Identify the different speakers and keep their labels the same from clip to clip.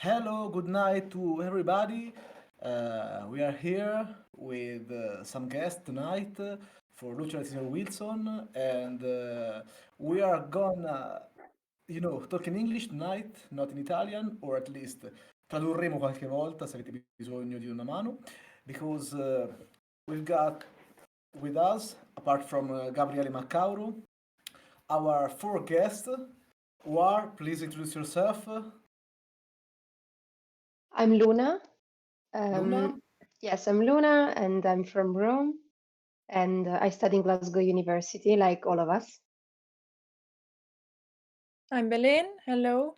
Speaker 1: Hello, good night to everybody. We are here with some guests tonight for Lucia Wilson, and we are gonna, talk in English tonight, not in Italian, or at least tradurremo qualche volta se avete bisogno di una mano, because we've got with us, apart from Gabriele Maccauro, our four guests who are, please introduce yourself.
Speaker 2: I'm Luna.
Speaker 1: Luna.
Speaker 2: Um, yes, I'm Luna, and I'm from Rome, and I study in Glasgow University, like all of us.
Speaker 3: I'm Belen. Hello.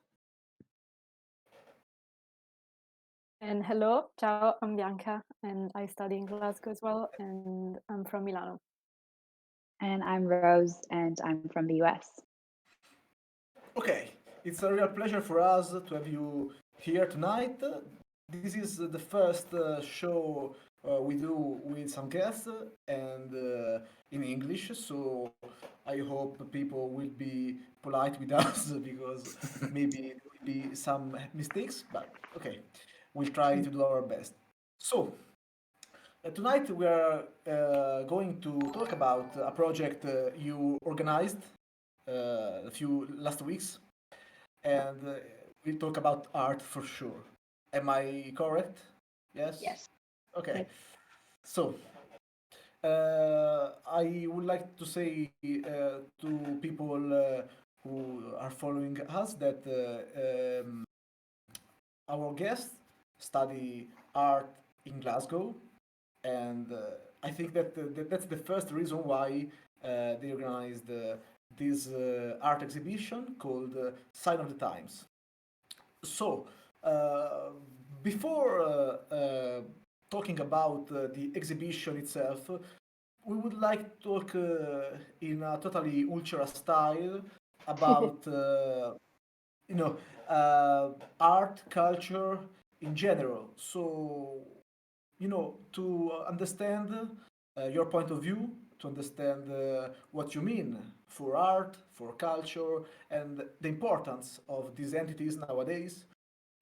Speaker 4: And hello, ciao, I'm Bianca, and I study in Glasgow as well, and I'm from Milano.
Speaker 5: And I'm Rose, and I'm from the US.
Speaker 1: Okay, it's a real pleasure for us to have you here tonight. This is the first show we do with some guests and in English, so I hope people will be polite with us because maybe there will be some mistakes, but okay, we'll try to do our best. So, tonight we are going to talk about a project you organized a few last weeks, and we'll talk about art for sure. Am I correct? Yes?
Speaker 2: Yes.
Speaker 1: Okay.
Speaker 2: Right.
Speaker 1: So, I would like to say to people who are following us that our guests study art in Glasgow, and I think that's the first reason why they organized this art exhibition called Sign of the Times. So, uh, before talking about the exhibition itself, we would like to talk in a totally ultra style about you know art, culture in general. So, to understand your point of view, to understand what you mean for art, for culture, and the importance of these entities nowadays.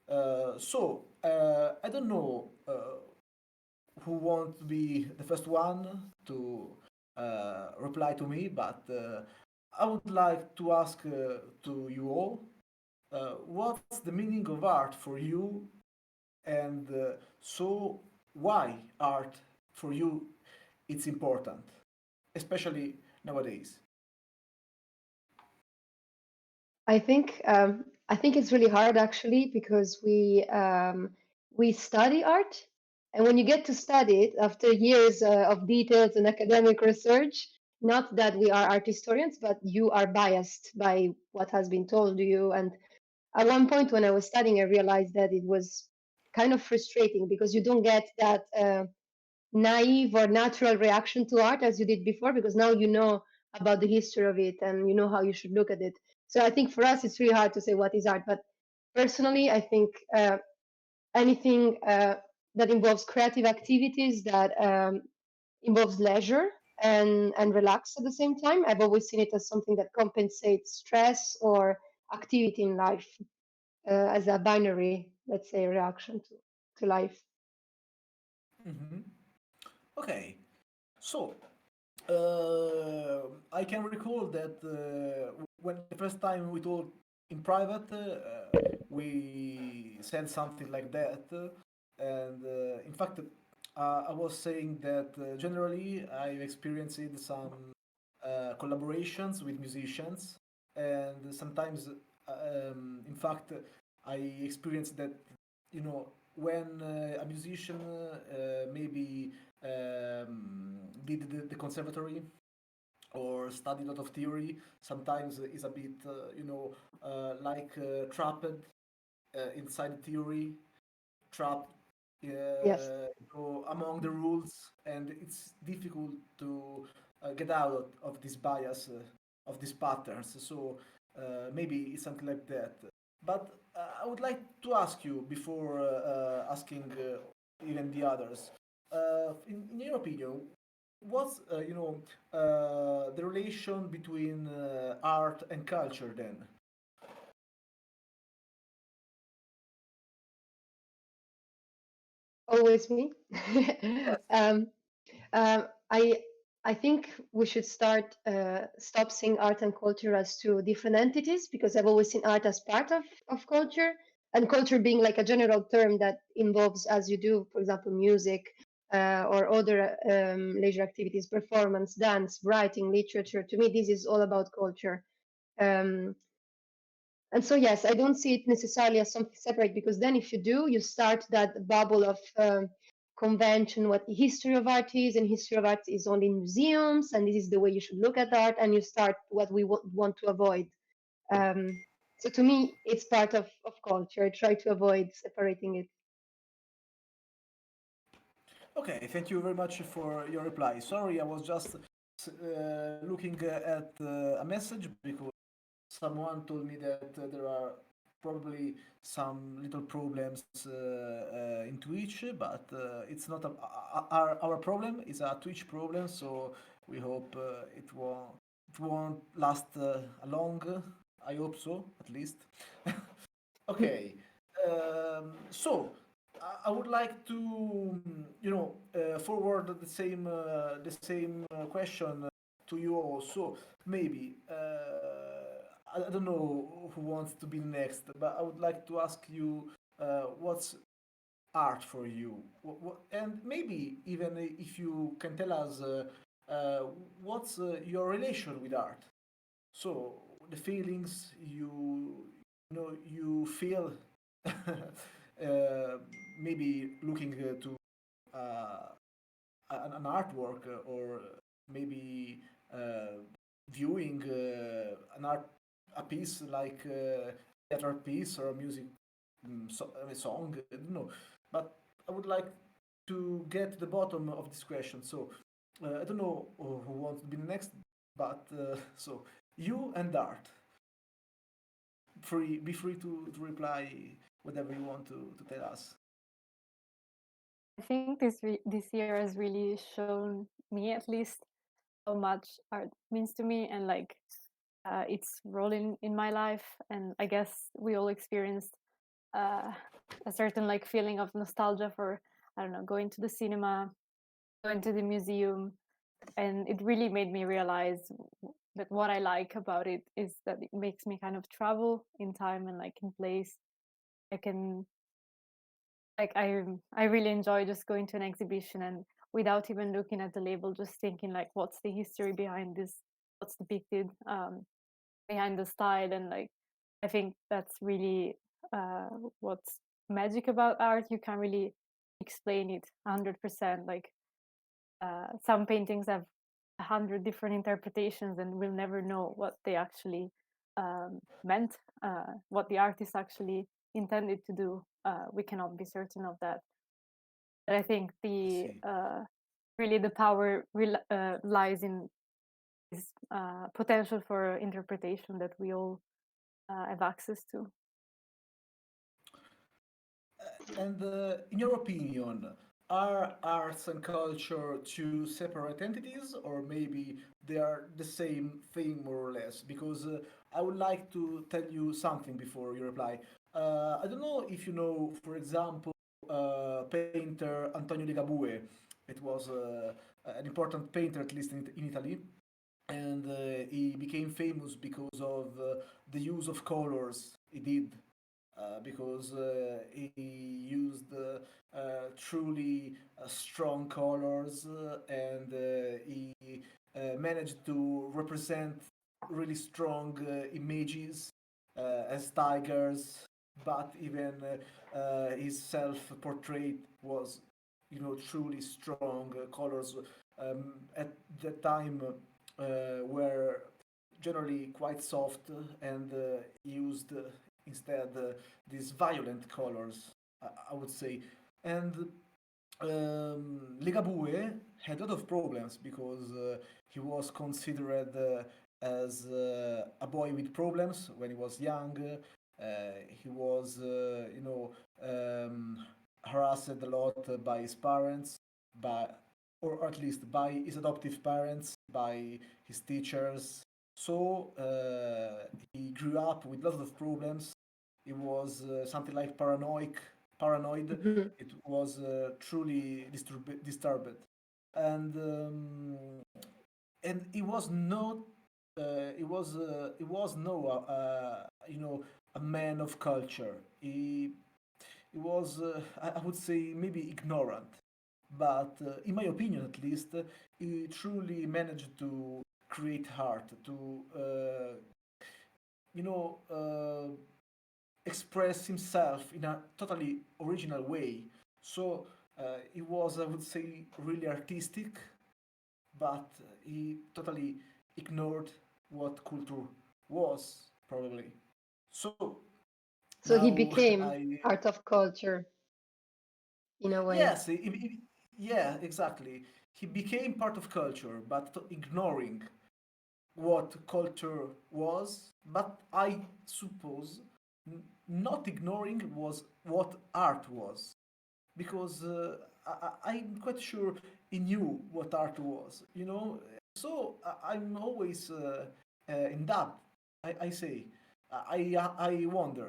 Speaker 1: I don't know who wants to be the first one to reply to me, but I would like to ask to you all what's the meaning of art for you, and why art for you it's important, especially nowadays.
Speaker 2: I think it's really hard actually because we study art, and when you get to study it after years of details and academic research, not that we are art historians, but you are biased by what has been told to you. And at one point when I was studying, I realized that it was kind of frustrating because you don't get that naive or natural reaction to art as you did before, because now you know about the history of it and you know how you should look at it. So I think for us it's really hard to say what is art, but personally I think anything that involves creative activities that involves leisure and relax at the same time, I've always seen it as something that compensates stress or activity in life, as a binary, let's say, reaction to life.
Speaker 1: Hmm. Okay, so I can recall that when the first time we talked in private, we said something like that, and in fact, I was saying that generally I've experienced some collaborations with musicians, and sometimes, in fact, I experienced that when a musician maybe did the conservatory or studied a lot of theory, sometimes is a bit like trapped inside the theory, trapped
Speaker 2: Yes.
Speaker 1: among the rules, and it's difficult to get out of this bias, of these patterns. So maybe it's something like that. But I would like to ask you before asking even the others. In your opinion, what's the relation between art and culture then?
Speaker 2: always me. um, I think we should stop seeing art and culture as two different entities, because I've always seen art as part of culture, and culture being like a general term that involves, as you do, for example, music or other leisure activities, performance, dance, writing, literature. To me, this is all about culture. Um, and so, yes, I don't see it necessarily as something separate, because then if you do, you start that bubble of convention, what the history of art is, and history of art is only in museums, and this is the way you should look at art, and you start what we want to avoid. So to me, it's part of culture. I try to avoid separating it.
Speaker 1: Okay, thank you very much for your reply. Sorry, I was just looking at a message because someone told me that there are probably some little problems in Twitch, but it's not our problem. It's a Twitch problem, so we hope it won't last long. I hope so, at least. Okay. So I would like to, forward the same question to you also. Maybe I don't know who wants to be next, but I would like to ask you, what's art for you? And maybe even if you can tell us, what's your relation with art? So the feelings you feel, maybe looking to uh, an artwork, or maybe uh, viewing an art a piece like theater piece or a music, a song. I don't know, but I would like to get to the bottom of this question. So I don't know who wants to be next, but so you and art, be free to reply whatever you want to tell us.
Speaker 4: I think this year has really shown me, at least, how much art means to me, and like its role in my life. And I guess we all experienced uh, a certain like feeling of nostalgia for, I don't know, going to the cinema, going to the museum, and it really made me realize that what I like about it is that it makes me kind of travel in time and like in place. I can like I really enjoy just going to an exhibition and without even looking at the label, just thinking like, what's the history behind this, what's depicted behind the style. And like I think that's really what's magic about art. You can't really explain it 100%. Like some paintings have 100 different interpretations and we'll never know what they actually meant, what the artist actually intended to do. We cannot be certain of that. But I think the
Speaker 1: See.
Speaker 4: really the power lies in this potential for interpretation that we all have access to.
Speaker 1: And in your opinion, are arts and culture two separate entities, or maybe they are the same thing more or less? Because I would like to tell you something before you reply. I don't know if you know, for example, painter Antonio Ligabue. It was an important painter, at least in Italy, and he became famous because of the use of colors he did, because he used truly strong colors, and he managed to represent really strong images, as tigers, but even his self-portrait was, truly strong colors. At that time, were generally quite soft, and used instead these violent colors, I would say. And Ligabue had a lot of problems because he was considered as a boy with problems when he was young. He was, harassed a lot by his parents, by, or at least by his adoptive parents, by his teachers. So he grew up with lots of problems. He was something like paranoid.
Speaker 2: Mhm.
Speaker 1: It was truly disturbed, and it was not. It was no, a man of culture. He was, I would say, maybe ignorant, but in my opinion, at least, he truly managed to create art, to you know, express himself in a totally original way. So he was, I would say, really artistic, but he totally ignored what culture was, probably. So
Speaker 2: So he
Speaker 1: now
Speaker 2: became
Speaker 1: I,
Speaker 2: art of culture in a way.
Speaker 1: yes, yeah, exactly. He became part of culture, but ignoring what culture was, but I suppose not ignoring was what art was, because I'm quite sure he knew what art was, you know. So I'm always in doubt. I say, I wonder,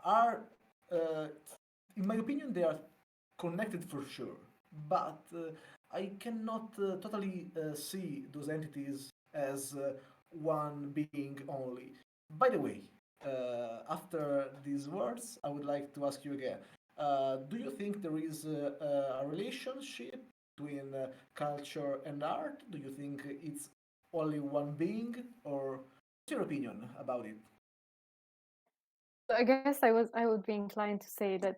Speaker 1: are in my opinion they are connected for sure, but I cannot totally see those entities as one being only. By the way, after these words, I would like to ask you again. Do you think there is a relationship between culture and art? Do you think it's only one being, or what's your opinion about it?
Speaker 4: So I guess I would be inclined to say that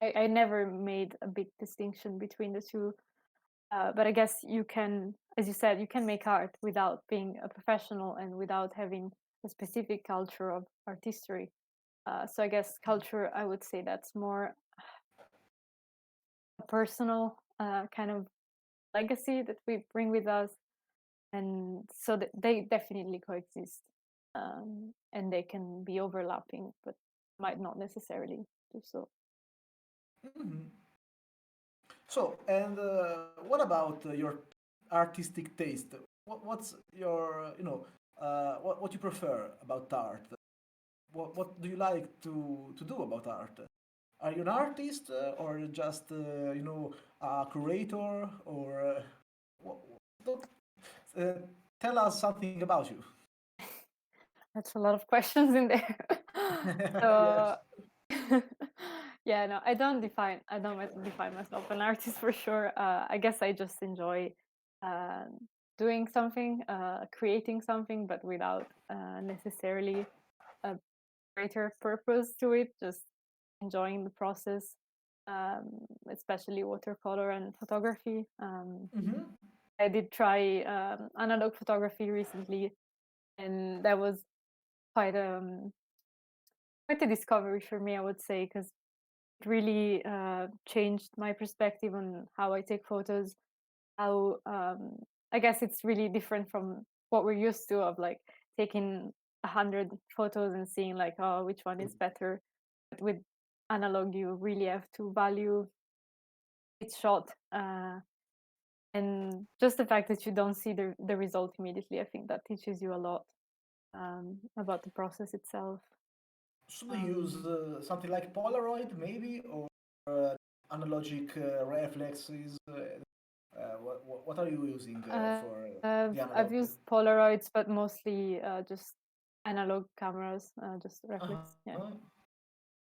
Speaker 4: I never made a big distinction between the two. But I guess you can, as you said, you can make art without being a professional and without having a specific culture of art history. So I guess culture, I would say that's more a personal kind of legacy that we bring with us, and so that they definitely coexist, and they can be overlapping, but might not necessarily do so.
Speaker 1: Mhm. So, and what about your artistic taste? What's your, what you prefer about art? What do you like to do about art? Are you an artist or just, a curator or what, what, uh, tell us something about you.
Speaker 4: That's a lot of questions in there.
Speaker 1: Yes.
Speaker 4: So yeah, no, I don't define myself an artist for sure. I guess I just enjoy uh, doing something, creating something, but without necessarily a greater purpose to it, just enjoying the process, especially watercolor and photography.
Speaker 1: Mm-hmm.
Speaker 4: I did try analog photography recently, and that was quite quite a discovery for me, I would say, because it really changed my perspective on how I take photos. How I guess it's really different from what we're used to of like taking 100 photos and seeing like, oh, which one is better. But with analog, you really have to value each shot. And just the fact that you don't see the result immediately, I think that teaches you a lot about the process itself.
Speaker 1: Should they use
Speaker 4: Um,
Speaker 1: something like Polaroid, maybe, or analogic reflexes? What are you using for the
Speaker 4: I've
Speaker 1: analog?
Speaker 4: used Polaroids, but mostly just analog cameras, just reflex. Yeah.
Speaker 1: Uh-huh.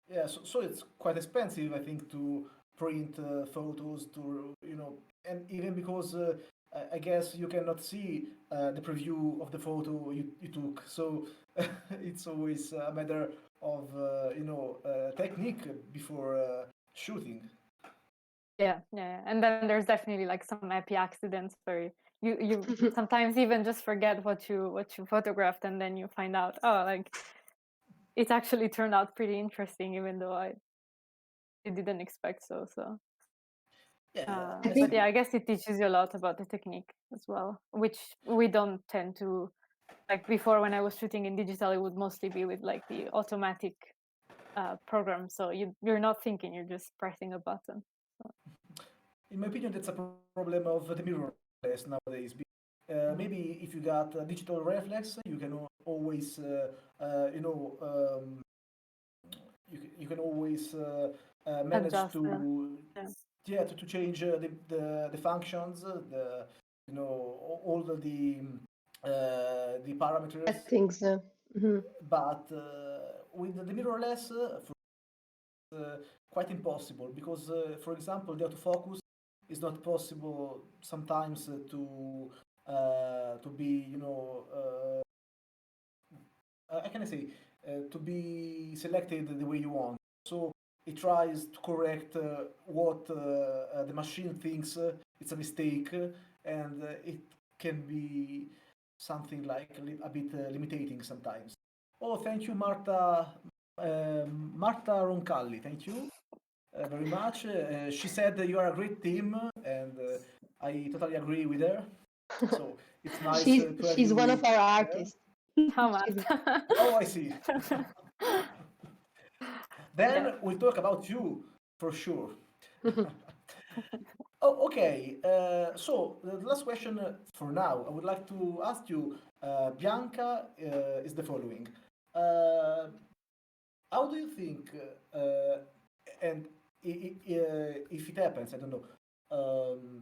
Speaker 1: Yeah, so it's quite expensive, I think, to print photos, to, and even because I guess you cannot see the preview of the photo you took. So it's always a matter of, technique before shooting.
Speaker 4: Yeah, yeah, and then there's definitely like some happy accidents where you sometimes even just forget what you photographed, and then you find out, oh, like it actually turned out pretty interesting, even though I didn't expect so. So,
Speaker 1: Yeah,
Speaker 2: I
Speaker 1: I
Speaker 4: but
Speaker 2: think
Speaker 4: yeah,
Speaker 1: see.
Speaker 4: I guess it teaches you a lot about the technique as well, which we don't tend to like. Before, when I was shooting in digital, it would mostly be with like the automatic program, so you're not thinking, you're just pressing a button. So,
Speaker 1: In my opinion, that's a problem of the mirrorless nowadays.
Speaker 4: mhm.
Speaker 1: Maybe if you got a digital reflex, you can always, you can always manage
Speaker 4: adjust them.
Speaker 1: to
Speaker 4: Yeah.
Speaker 1: to change the functions, the all the parameters,
Speaker 2: Settings. Mhm.
Speaker 1: but with the mirrorless, quite impossible because, for example, the autofocus is not possible sometimes to be, I can say, to be selected the way you want. So it tries to correct what the machine thinks it's a mistake, and it can be something like a bit limiting sometimes. Oh, thank you, Marta. Marta Roncalli, thank you very much. She said that you are a great team, and I totally agree with her. So it's nice to have
Speaker 2: She's one
Speaker 1: you
Speaker 2: of our
Speaker 1: there.
Speaker 2: artists.
Speaker 4: How
Speaker 2: She's
Speaker 4: much?
Speaker 1: Oh, I see. Then
Speaker 4: Yeah.
Speaker 1: we'll talk about you for sure. Oh, okay. So the last question for now, I would like to ask you, Bianca, is the following. Uh, how do you think, and if it happens, I don't know,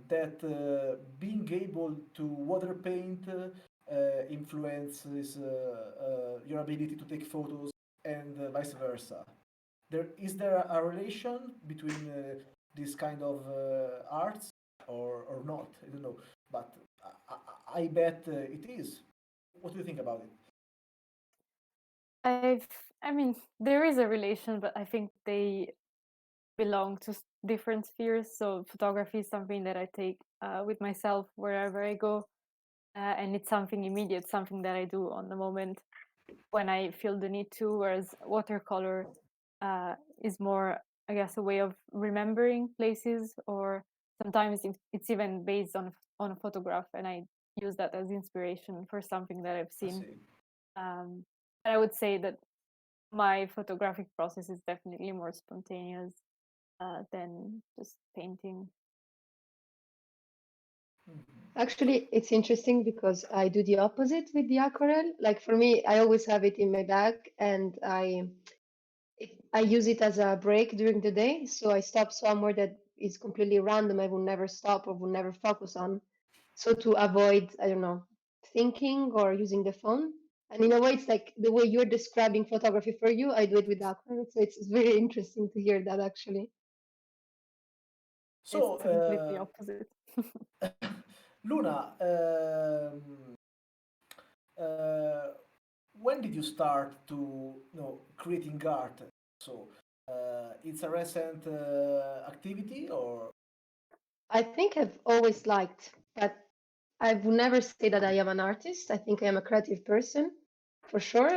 Speaker 1: that being able to water paint influences your ability to take photos and vice versa? There a relation between this kind of arts or not? I don't know, but I bet it is. What do you think about it?
Speaker 4: I mean, there is a relation, but I think they belong to different spheres. So photography is something that I take with myself wherever I go, and it's something immediate, something that I do on the moment when I feel the need to. Whereas watercolor is more, I guess, a way of remembering places, or sometimes it's even based on a photograph, and I use that as inspiration for something that I've
Speaker 1: I
Speaker 4: seen.
Speaker 1: see.
Speaker 4: But I would say that my photographic process is definitely more spontaneous than just painting.
Speaker 2: Actually, it's interesting because I do the opposite with the aquarelle. Like for me, I always have it in my bag, and I use it as a break during the day. So I stop somewhere that is completely random. I will never stop or will never focus on. So to avoid, I don't know, thinking or using the phone. And in a way, it's like the way you're describing photography for you, I do it with aquarelle. So it's very interesting to hear that actually.
Speaker 4: It's
Speaker 1: So,
Speaker 4: completely opposite.
Speaker 1: Luna, uh, when did you start to creating art? So, it's a recent activity, or
Speaker 2: I think I've always liked, but I would never say that I am an artist. I think I am a creative person, for sure,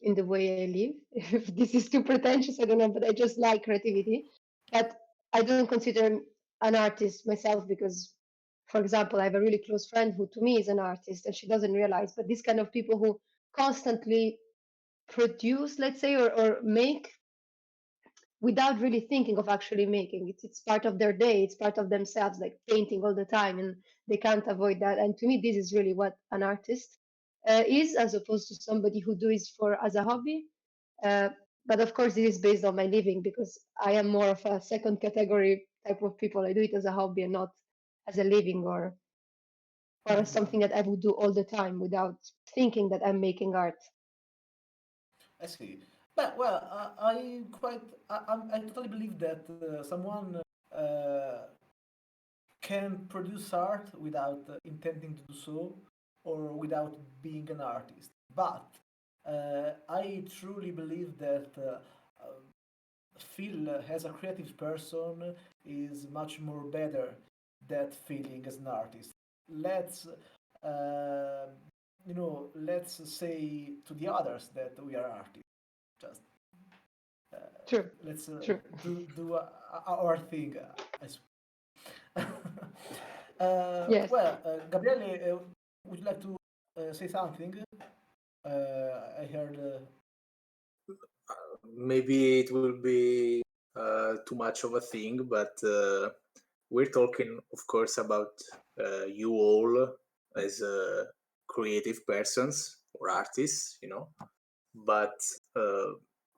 Speaker 2: in the way I live. If this is too pretentious, I don't know, but I just like creativity. But I don't consider an artist myself because, for example, I have a really close friend who, to me, is an artist, and she doesn't realize. But these kind of people who constantly produce, let's say, or make without really thinking of actually making it. It's part of their day, it's part of themselves, like painting all the time, and they can't avoid that. And to me, this is really what an artist is, as opposed to somebody who do it for as a hobby. Uh, but of course, it is based on my living because I am more of a second category type of people. I do it as a hobby and not as a living or as something that I would do all the time without thinking that I'm making art.
Speaker 1: I see. But well, I totally believe that someone uh, can produce art without intending to do so, or without being an artist. But I truly believe that Phil, as a creative person, is much more better than feeling as an artist. Let's uh, let's say to the others that we are artists. Just uh,
Speaker 2: True,
Speaker 1: let's
Speaker 2: true.
Speaker 1: do our thing. I
Speaker 2: Yes.
Speaker 1: well, Gabriele, would you like to say something? I heard.
Speaker 6: Maybe it will be too much of a thing, but we're talking, of course, about you all as creative persons or artists, But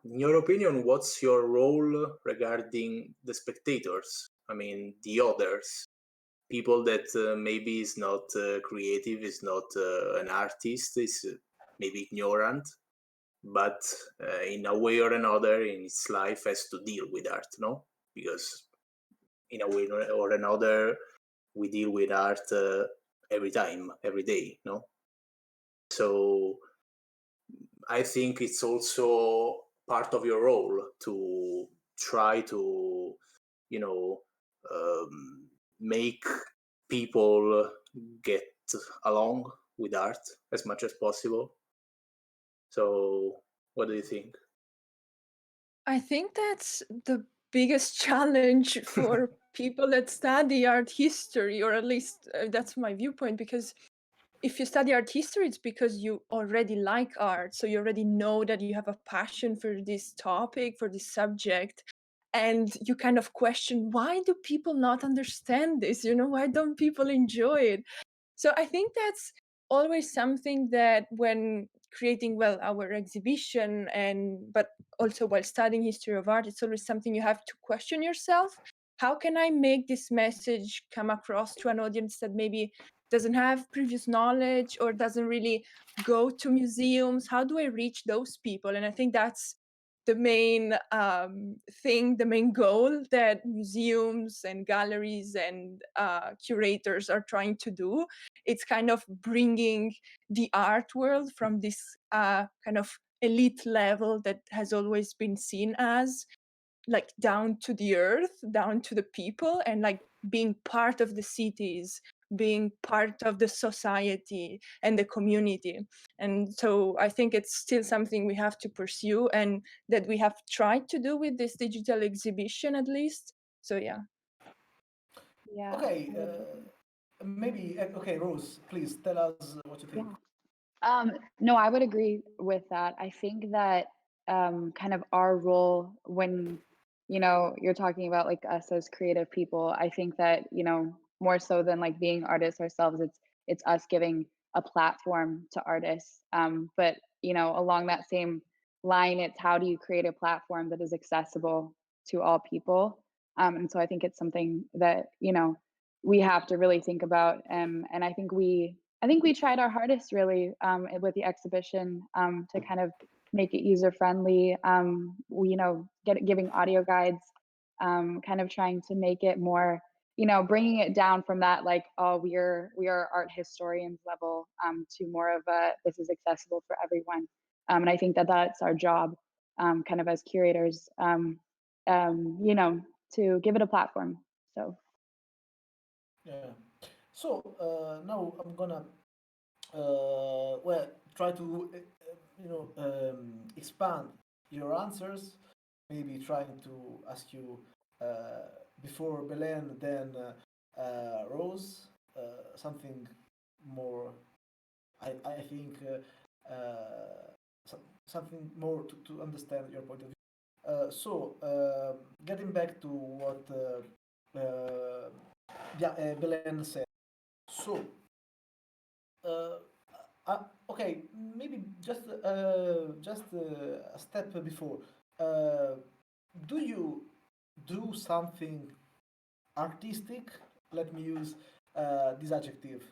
Speaker 6: in your opinion, what's your role regarding the spectators? I mean, the others, people that maybe is not creative, is not an artist, is maybe ignorant, but in a way or another in its life has to deal with art, no? Because in a way or another, we deal with art every time, every day, no? So I think it's also part of your role to try to, you know, make people get along with art as much as possible. So what do you think?
Speaker 3: I think that's the biggest challenge for people that study art history, or at least that's my viewpoint, because if you study art history, it's because you already like art. So you already know that you have a passion for this topic, for this subject. And you kind of question, why do people not understand this? Why don't people enjoy it? So I think that's always something that when creating, well, our exhibition, but also while studying history of art, it's always something you have to question yourself. How can I make this message come across to an audience that maybe doesn't have previous knowledge or doesn't really go to museums? How do I reach those people? And I think that's the main thing, the main goal that museums and galleries and curators are trying to do. It's kind of bringing the art world from this kind of elite level that has always been seen as, like, down to the earth, down to the people, and like being part of the cities, being part of the society and the community. And so I think it's still something we have to pursue, and that we have tried to do with this digital exhibition at least. So yeah.
Speaker 5: Yeah.
Speaker 1: Okay, maybe, okay, Rose, please tell us what you think.
Speaker 5: No, I would agree with that. I think that kind of our role when, you're talking about like us as creative people, I think that, more so than like being artists ourselves, it's us giving a platform to artists. But, along that same line, it's how do you create a platform that is accessible to all people? And so I think it's something that, we have to really think about. And I think we tried our hardest really with the exhibition to kind of make it user friendly. Giving audio guides, kind of trying to make it more, bringing it down from that like, oh, we are art historians level to more of a this is accessible for everyone. And I think that that's our job, kind of as curators, to give it a platform. So
Speaker 1: Yeah. So now I'm gonna well, try to expand your answers. Maybe trying to ask you before Belen, then Rose, something more. I think something more to understand your point of view. So getting back to what Belen said. So uh, okay, maybe just a step before. Uh, do you do something artistic? Let me use this adjective.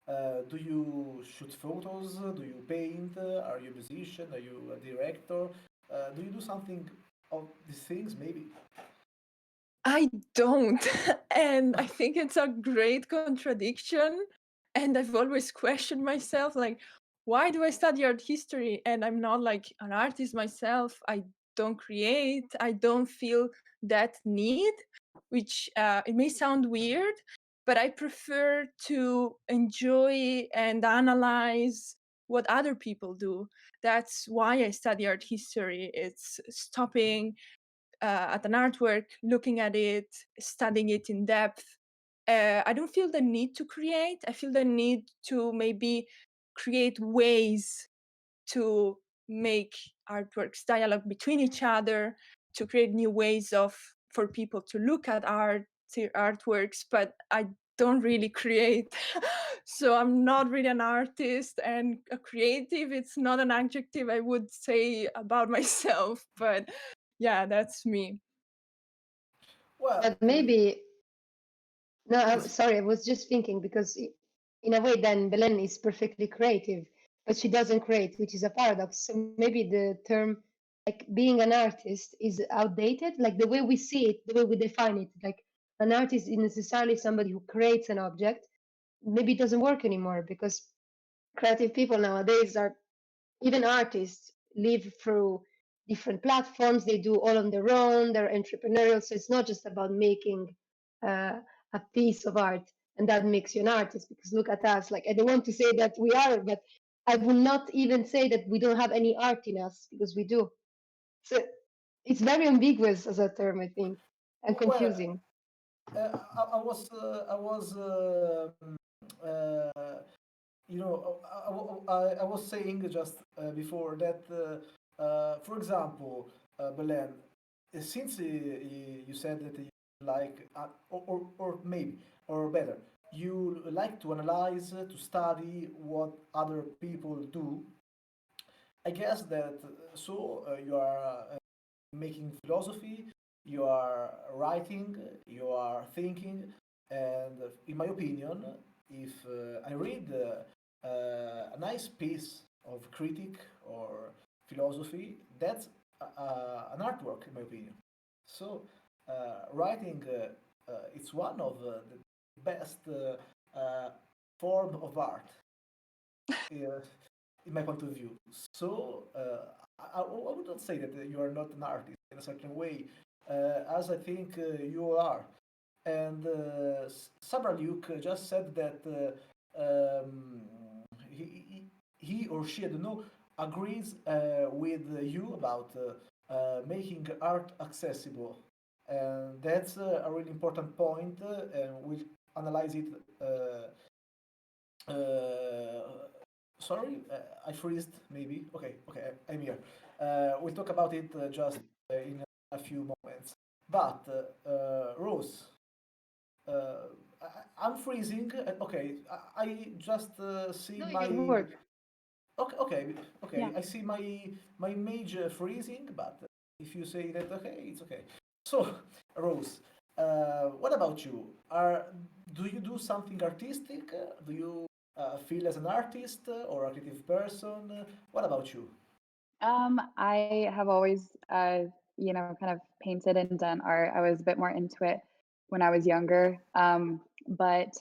Speaker 1: Do you shoot photos? Do you paint? Are you a musician? Are you a director? Do you do something of these things? Maybe.
Speaker 3: I don't. And I think it's a great contradiction. And I've always questioned myself, like, why do I study art history and I'm not like an artist myself? I don't create, I don't feel that need, which it may sound weird, but I prefer to enjoy and analyze what other people do. That's why I study art history. It's stopping at an artwork, looking at it, studying it in depth. I don't feel the need to create. I feel the need to maybe create ways to make artworks dialogue between each other, to create new ways of for people to look at artworks. But I don't really create. So I'm not really an artist, and a creative, it's not an adjective I would say about myself, but yeah, that's me.
Speaker 1: Well,
Speaker 2: But maybe, no,
Speaker 1: please.
Speaker 2: sorry, I was just thinking because in a way, then Belen is perfectly creative, but she doesn't create, which is a paradox. So maybe the term like being an artist is outdated, like the way we see it, the way we define it. Like an artist is necessarily somebody who creates an object. Maybe it doesn't work anymore because creative people nowadays are, even artists live through different platforms. They do all on their own. They're entrepreneurial. So it's not just about making a piece of art and that makes you an artist. Because look at us. Like, I don't want to say that we are, but I will not even say that we don't have any art in us, because we do. So it's very ambiguous as a term, I think, and
Speaker 1: Well,
Speaker 2: confusing.
Speaker 1: I was, I was saying just before that, for example, Belen, since you said that you like, or maybe, or better, you like to analyze, to study what other people do. I guess that you are making philosophy, you are writing, you are thinking, and in my opinion, if I read a nice piece of critic or philosophy, that's an artwork, in my opinion. So, writing it's one of the best form of art, uh, in my point of view. So, I would not say that you are not an artist in a certain way, as I think you are. And Sabra Luke just said that he or she, I don't know, agrees with you about making art accessible. And that's a really important point, and we'll analyze it. Sorry, I freezed maybe. Okay, okay, I'm here. We'll talk about it just in a few moments. But Rose, I'm freezing. Okay, I just see
Speaker 2: No,
Speaker 1: my.
Speaker 2: you work.
Speaker 1: Okay, okay, okay.
Speaker 5: Yeah.
Speaker 1: I see my mage freezing, but if you say that, okay, it's okay. So, Rose, what about you? Do you do something artistic? Do you feel as an artist or a creative person? What about you?
Speaker 5: I have always, kind of painted and done art. I was a bit more into it when I was younger. But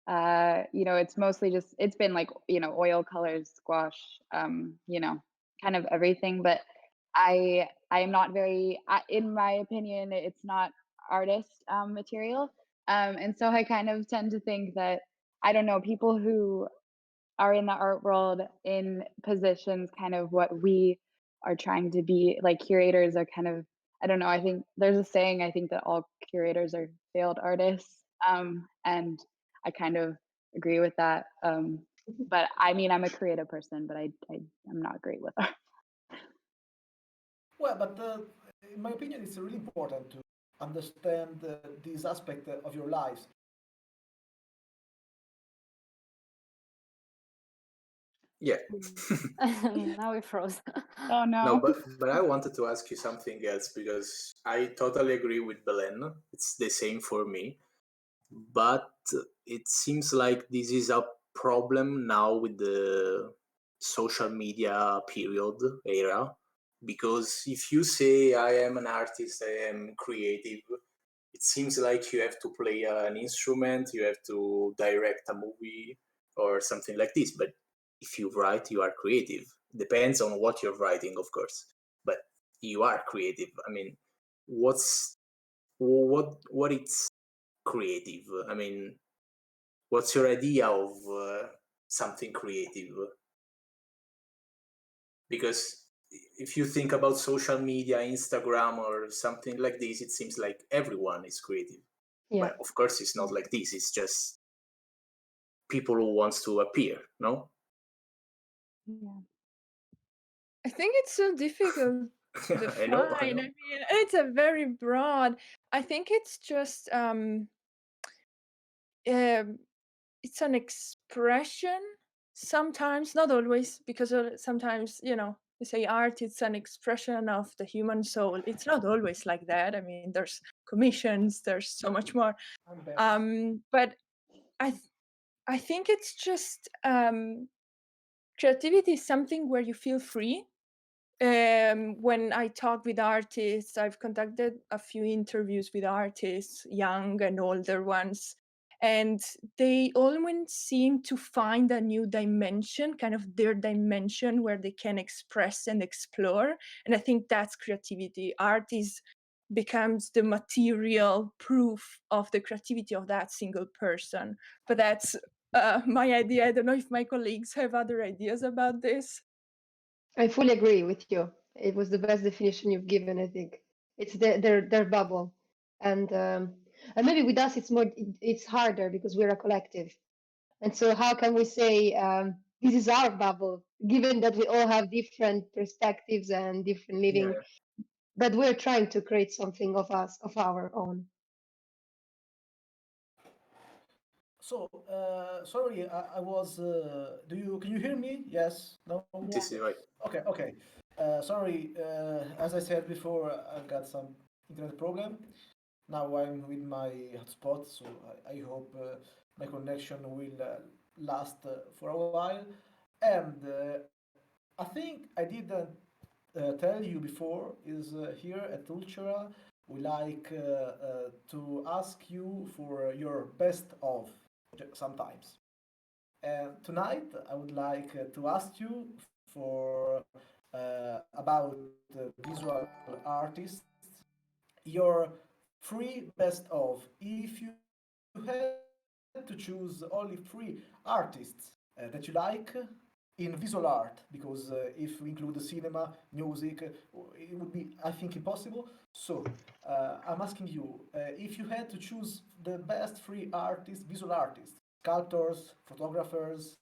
Speaker 5: it's mostly just, it's been like, oil colors, gouache, kind of everything. But I am not very, in my opinion, it's not artist material. And so I kind of tend to think that, I don't know, people who are in the art world in positions kind of what we are trying to be, like curators are kind of, I don't know, I think there's a saying, I think that all curators are failed artists. And I kind of agree with that. But I mean, I'm a creative person, but I'm not great with art.
Speaker 1: Well, but in my opinion, it's really important to understand this aspect of your lives.
Speaker 6: Yeah.
Speaker 4: Now we froze.
Speaker 5: Oh
Speaker 6: No,
Speaker 5: no.
Speaker 6: but I wanted to ask you something else because I totally agree with Belen. It's the same for me. But it seems like this is a problem now with the social media period era, because if you say I am an artist, I am creative, it seems like you have to play an instrument, you have to direct a movie or something like this. But if you write, you are creative. Depends on what you're writing, of course, but you are creative. I mean, what it's creative? I mean, what's your idea of something creative? Because if you think about social media, Instagram or something like this, it seems like everyone is creative.
Speaker 2: Yeah.
Speaker 6: But of course, it's not like this. It's just people who wants to appear, no?
Speaker 5: Yeah.
Speaker 3: I think it's so difficult to
Speaker 6: I know,
Speaker 3: define.
Speaker 6: I
Speaker 3: I
Speaker 6: know.
Speaker 3: mean, it's a very broad. I think it's just it's an expression sometimes, not always, because sometimes, you know, you say art, it's an expression of the human soul. It's not always like that. I mean, there's commissions, there's so much more. But I think it's just creativity is something where you feel free. When I talk with artists, I've conducted a few interviews with artists, young and older ones, and they always seem to find a new dimension, kind of their dimension where they can express and explore. And I think that's creativity. Art becomes the material proof of the creativity of that single person. But that's my idea. I don't know if my colleagues have other ideas about this.
Speaker 2: I fully agree with you. It was the best definition you've given, I think. It's their bubble. And maybe with us it's harder because we're a collective. And so how can we say this is our bubble, given that we all have different perspectives and different living,
Speaker 6: Yeah.
Speaker 2: but we're trying to create something of us, of our own.
Speaker 1: So, sorry, I was. Can you hear me? Yes? No?
Speaker 6: This is right.
Speaker 1: Okay, okay. Sorry, as I said before, I've got some internet problem. Now I'm with my hotspot, so I hope my connection will last for a while. And I think I didn't tell you before is here at Ultra we like to ask you for your best of sometimes. And tonight I would like to ask you for about visual artists, your three best of. If you had to choose only three artists that you like in visual art, because if we include the cinema, music, it would be, I think, impossible. So I'm asking you, if you had to choose the best three artists, visual artists, sculptors, photographers,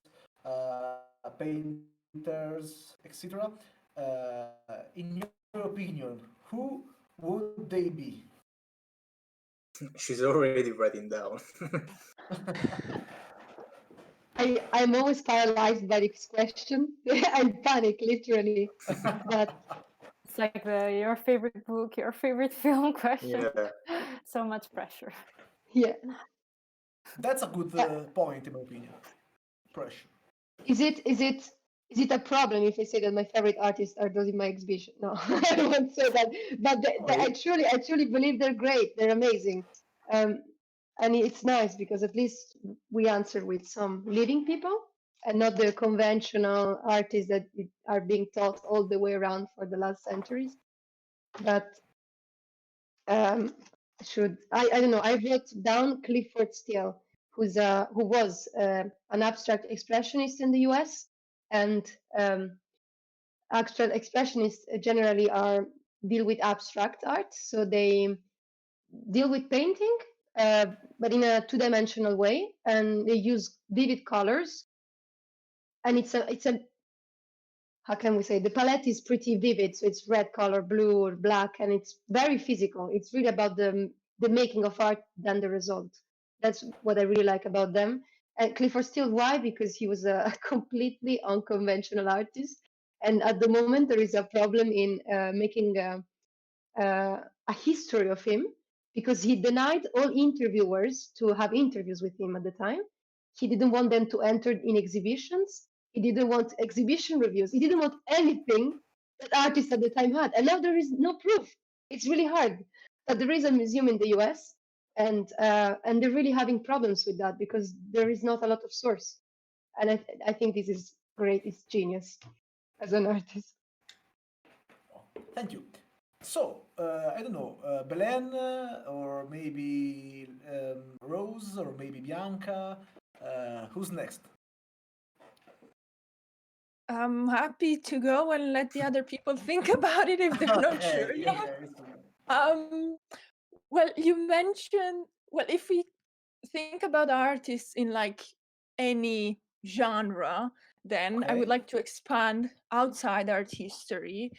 Speaker 1: painters, etc., in your opinion, who would they be?
Speaker 6: She's already writing down.
Speaker 2: I'm always paralyzed by this question. I panic literally. But
Speaker 4: It's like your favorite book, your favorite film question.
Speaker 6: Yeah.
Speaker 4: So much pressure.
Speaker 2: yeah,
Speaker 1: That's a good point, in my opinion. Pressure.
Speaker 2: is it a problem if I say that my favorite artists are those in my exhibition? No, I won't say that. But I truly believe they're great. They're amazing. Um, and it's nice because at least we answer with some living people and not the conventional artists that are being taught all the way around for the last centuries. But um, I don't know. I wrote down Clifford Steele, who was an abstract expressionist in the U.S. and abstract expressionists generally deal with abstract art, so they deal with painting, but in a two-dimensional way, and they use vivid colors. And it's a how can we say, the palette is pretty vivid, so it's red color, blue or black, and it's very physical. It's really about the making of art than the result. That's what I really like about them. And Clifford Steele, why? Because he was a completely unconventional artist, and at the moment there is a problem in making a history of him, because he denied all interviewers to have interviews with him at the time. He didn't want them to enter in exhibitions. He didn't want exhibition reviews. He didn't want anything that artists at the time had. And now there is no proof. It's really hard. But there is a museum in the US, and they're really having problems with that because there is not a lot of source. And I think this is great. It's genius as an artist.
Speaker 1: Thank you. So, I don't know, Belen or maybe Rose or maybe Bianca. Who's next?
Speaker 3: I'm happy to go and let the other people think about it if they're not sure yet.
Speaker 1: Okay.
Speaker 3: Well, you mentioned, well, if we think about artists in like any genre, then I would
Speaker 1: Okay.
Speaker 3: like to expand outside art history.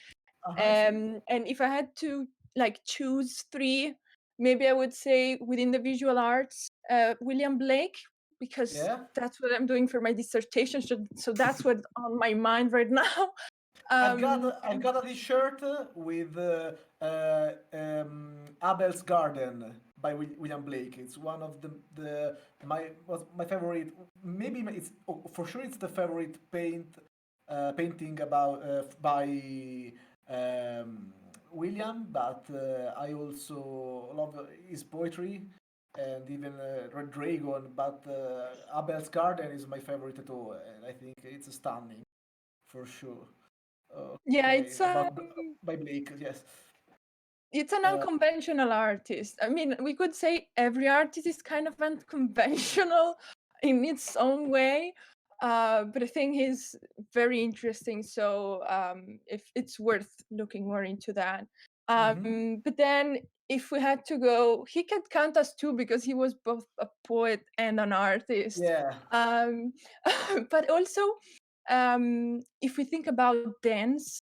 Speaker 1: I see.
Speaker 3: And if I had to like choose three, maybe I would say within the visual arts, William Blake, because
Speaker 1: Yeah,
Speaker 3: that's what I'm doing for my dissertation. So that's what's on my mind right now.
Speaker 1: I've got a T-shirt with Abel's Garden by William Blake. It's one of my favorite. Maybe it's for sure it's the favorite painting about by William, but I also love his poetry and even Red Dragon. But Abel's Garden is my favorite at all, and I think it's stunning for sure.
Speaker 3: Yeah,
Speaker 1: Okay, about by Blake, yes.
Speaker 3: it's an
Speaker 1: Uh,
Speaker 3: unconventional artist. I mean, we could say every artist is kind of unconventional in its own way, but I think he's very interesting. So if it's worth looking more into that. But then, if we had to go, he can count as two because he was both a poet and an artist.
Speaker 1: yeah,
Speaker 3: Um, but also, if we think about dance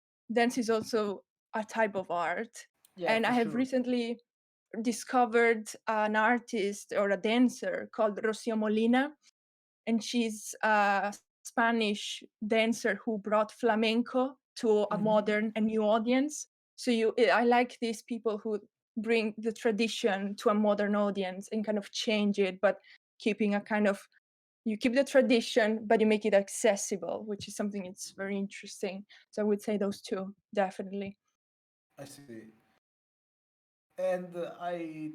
Speaker 3: is also a type of art.
Speaker 1: yeah,
Speaker 3: And I
Speaker 1: for
Speaker 3: have
Speaker 1: sure.
Speaker 3: recently discovered an artist or a dancer called Rocio Molina, and she's a Spanish dancer who brought flamenco to a modern and new audience. So I like these people who bring the tradition to a modern audience and kind of change it, but keeping a kind of, you keep the tradition, but you make it accessible, which is something that's very interesting. So I would say those two, definitely.
Speaker 1: I see. And I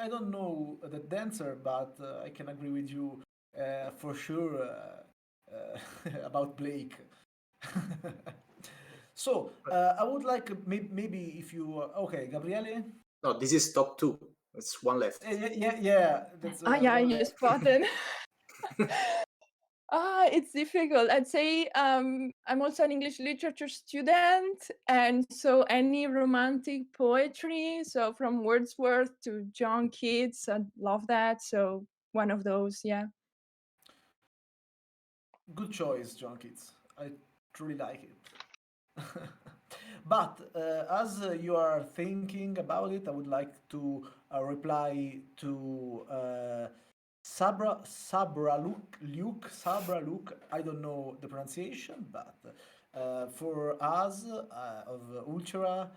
Speaker 1: don't know the dancer, but I can agree with you for sure about Blake. So I would like maybe if you okay, Gabriele.
Speaker 6: No, this is top two. It's one left.
Speaker 1: Yeah. That's
Speaker 3: Yeah,
Speaker 1: one
Speaker 3: you
Speaker 1: left.
Speaker 3: spotted. It's difficult. I'd say I'm also an English literature student, and so any romantic poetry, so from Wordsworth to John Keats, I love that. So one of those, yeah.
Speaker 1: Good choice, John Keats. I truly like it. But as you are thinking about it, I would like to reply to Sabra Luke. I don't know the pronunciation, but for us of Ultra,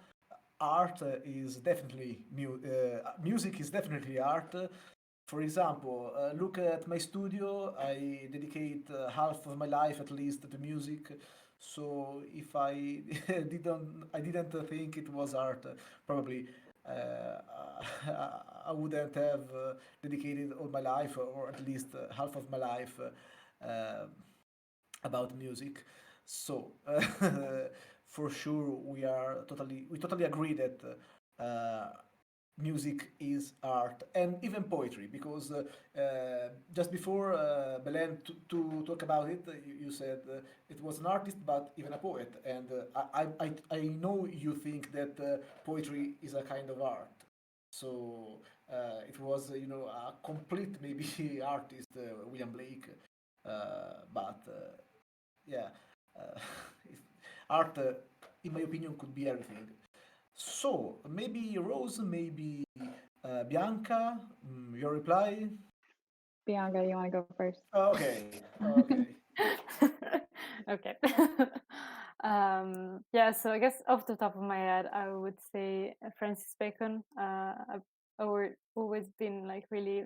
Speaker 1: art is definitely music is definitely art. For example, look at my studio. I dedicate half of my life at least to music. So if I didn't think it was art, probably uh, I wouldn't have dedicated all my life, or at least half of my life, about music. So for sure, we totally agree that music is art, and even poetry, because just before Belen to talk about it, you said it was an artist but even a poet, and I know you think that poetry is a kind of art. So it was a complete maybe artist, William Blake, but yeah, uh, art, in my opinion, could be everything. So maybe Rose, maybe Bianca, your reply.
Speaker 5: Bianca, you want to go first?
Speaker 1: Okay, okay.
Speaker 4: Okay. Yeah, so I guess off the top of my head, I would say Francis Bacon. I've always been like really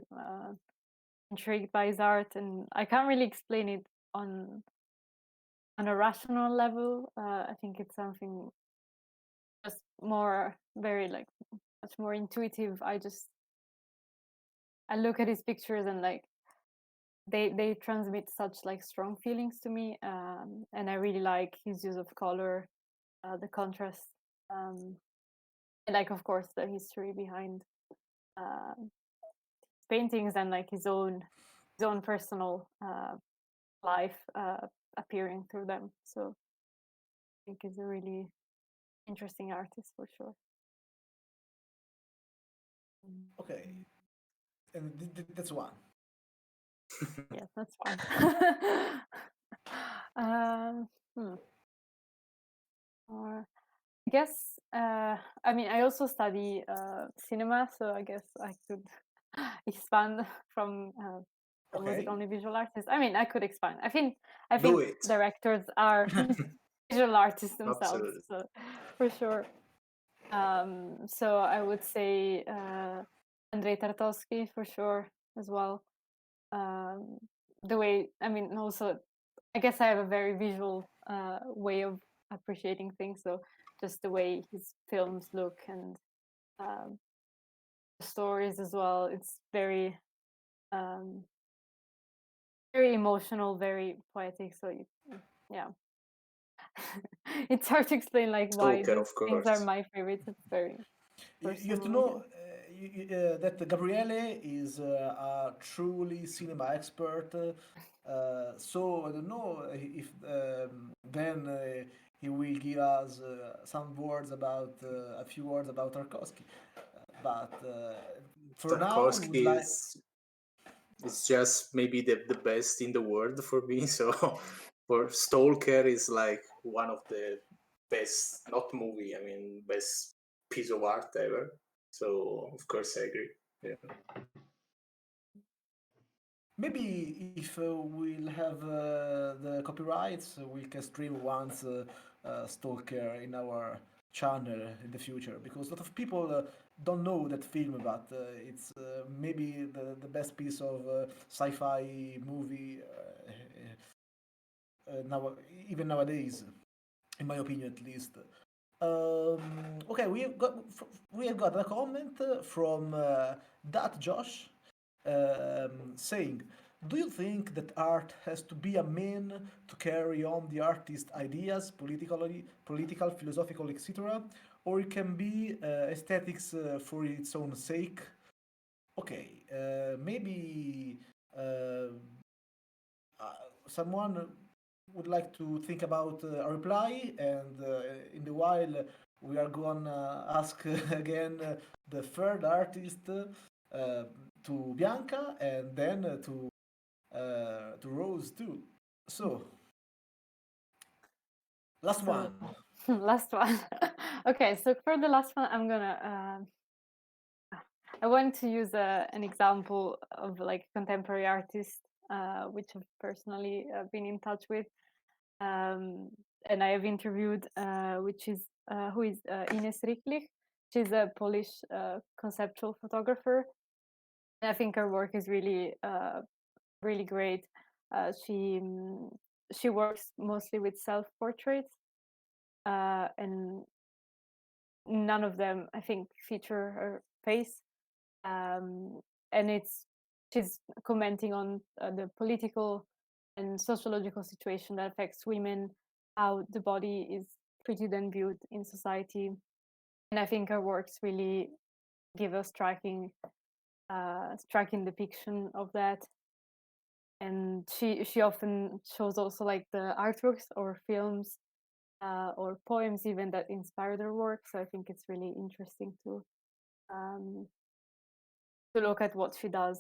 Speaker 4: intrigued by his art, and I can't really explain it on a rational level. I think it's something just more very like much more intuitive. I look at his pictures and like they transmit such like strong feelings to me, and I really like his use of color, the contrast, and like of course the history behind uh, paintings and like his own personal life appearing through them. So I think he's a really interesting artist for sure.
Speaker 1: Okay, and that's one.
Speaker 4: Yeah, that's fine. um, hmm. Or guess I mean, I also study cinema, so I guess I could expand from was it
Speaker 1: Okay.
Speaker 4: only visual artists? I mean, I could expand. I think
Speaker 6: Do it.
Speaker 4: directors are visual artists themselves,
Speaker 6: Absolutely.
Speaker 4: so for sure. So I would say Andrei Tarkovsky for sure as well. The way, I mean, also, I guess I have a very visual way of appreciating things. So just the way his films look and um, the stories as well. It's very, um, very emotional, very poetic. So yeah, it's hard to explain like why
Speaker 6: Stoker,
Speaker 4: these
Speaker 6: of
Speaker 4: things are
Speaker 6: course.
Speaker 4: my favorites. It's very
Speaker 1: You have to
Speaker 4: personal, I
Speaker 1: know
Speaker 4: guess.
Speaker 1: that Gabriele is a truly cinema expert. So I don't know if then he will give us some words about a few words about Tarkovsky. But for now, we would
Speaker 6: Tarkovsky
Speaker 1: like.
Speaker 6: is just maybe the best in the world for me. So for Stalker is like one of the best, not movie, I mean best piece of art ever. So of course I agree. Yeah.
Speaker 1: Maybe if we'll have the copyrights, we can stream once Stalker in our channel in the future because a lot of people don't know that film, but it's maybe the best piece of sci-fi movie now, even nowadays, in my opinion at least. Okay, we have got a comment from that Josh saying, "Do you think that art has to be a mean to carry on the artist's ideas, political, philosophical, etc., or it can be aesthetics for its own sake?" Okay, maybe uh, someone would like to think about a reply, and in the while we are gonna ask again the third artist to Bianca, and then to Rose too. So last
Speaker 4: So
Speaker 1: one.
Speaker 4: last one. Okay, so for the last one, I'm gonna. I want to use an example of like contemporary artist, which I've personally been in touch with, and I have interviewed, which is who is Ines Riklich. She's a Polish conceptual photographer, and I think her work is really, really great. She works mostly with self portraits, and none of them, I think, feature her face. And she's commenting on the political and sociological situation that affects women, how the body is treated and viewed in society. And I think her works really give a striking depiction of that. And she often shows also like the artworks or films or poems even that inspired her work. So I think it's really interesting um, to look at what she does.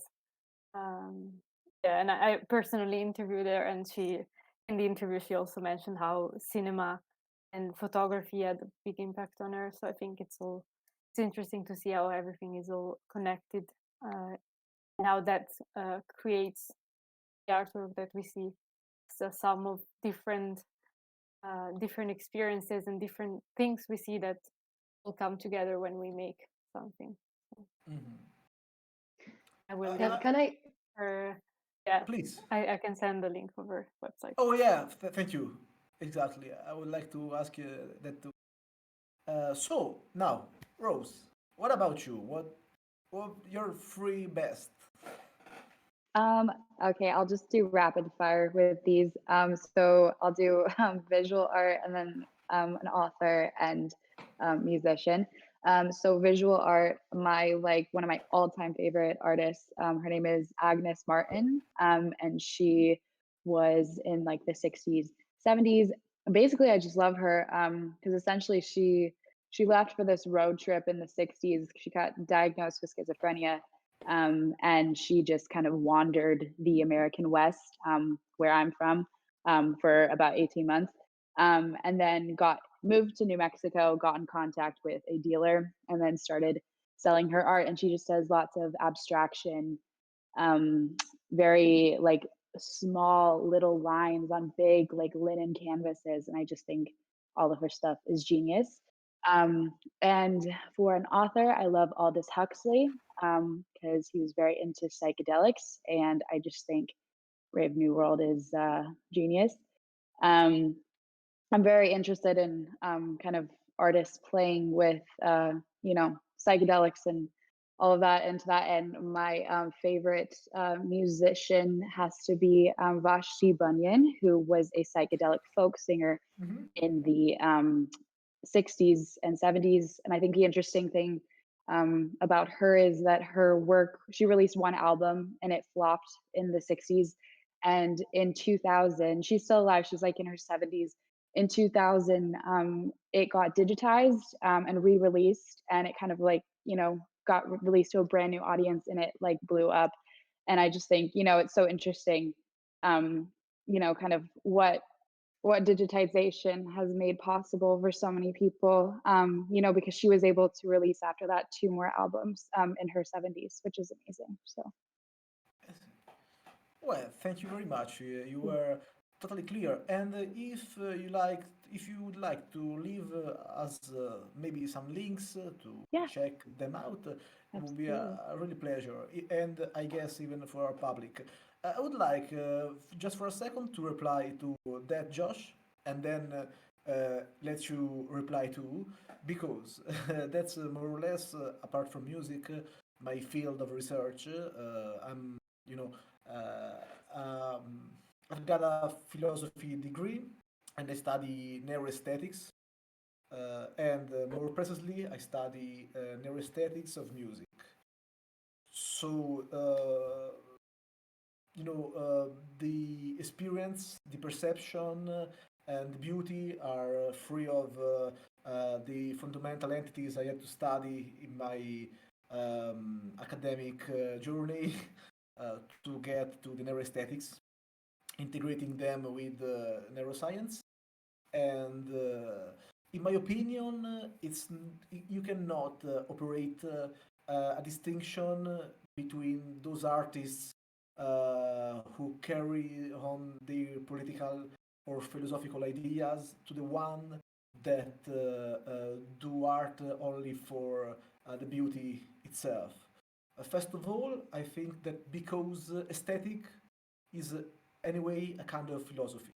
Speaker 4: Yeah, and I personally interviewed her, and in the interview, she also mentioned how cinema and photography had a big impact on her. So I think it's interesting to see how everything is all connected, and how that creates the artwork that we see. It's a sum of different experiences and different things we see that will come together when we make something.
Speaker 1: Mhm.
Speaker 4: I will
Speaker 2: Can,
Speaker 4: link
Speaker 1: Uh,
Speaker 2: can I
Speaker 4: her. Yeah,
Speaker 1: please.
Speaker 4: I can send the link of her website.
Speaker 1: Oh yeah, thank you. Exactly. I would like to ask you that too. So now, Rose, what about you? What your three best?
Speaker 5: Okay, I'll just do rapid fire with these. So I'll do visual art and then an author and musician. So visual art, my like one of my all-time favorite artists. Her name is Agnes Martin, and she was in like the 60s, 70s. Basically, I just love her because essentially she left for this road trip in the 60s. She got diagnosed with schizophrenia, and she just kind of wandered the American West, where I'm from, for about 18 months, and then got moved to New Mexico, got in contact with a dealer, and then started selling her art. And she just does lots of abstraction, um, very like small little lines on big like linen canvases. And I just think all of her stuff is genius. And for an author, I love Aldous Huxley because he was very into psychedelics, and I just think Brave New World is genius. Um, I'm very interested in kind of artists playing with, psychedelics and all of that into that. And my favorite musician has to be Vashti Bunyan, who was a psychedelic folk singer
Speaker 1: Hmm.
Speaker 5: in the 60s and 70s. And I think the interesting thing about her is that her work, she released one album and it flopped in the 60s. And in 2000, she's still alive, she's like in her 70s. In 2000, it got digitized and re released, and it kind of like, got released to a brand new audience and it like blew up. And I just think, it's so interesting, kind of what digitization has made possible for so many people, because she was able to release after that two more albums in her 70s, which is amazing. So,
Speaker 1: Well, thank you very much. You were totally clear. And if you would like to leave us maybe some links to
Speaker 5: yeah,
Speaker 1: check them out, it would be
Speaker 5: absolutely.
Speaker 1: a really pleasure. And I guess even for our public. I would like just for a second to reply to that, Josh, and then let you reply too, because that's more or less, apart from music, my field of research. I'm, you know, I've got a philosophy degree and I study neuroaesthetics. And more precisely, I study neuroaesthetics of music. So, the experience, the perception, and the beauty are free of the fundamental entities I had to study in my academic journey to get to the neuroaesthetics, integrating them with neuroscience. And in my opinion, it's you cannot operate a distinction between those artists who carry on their political or philosophical ideas to the one that do art only for the beauty itself. First of all, I think that because aesthetic is anyway a kind of philosophy.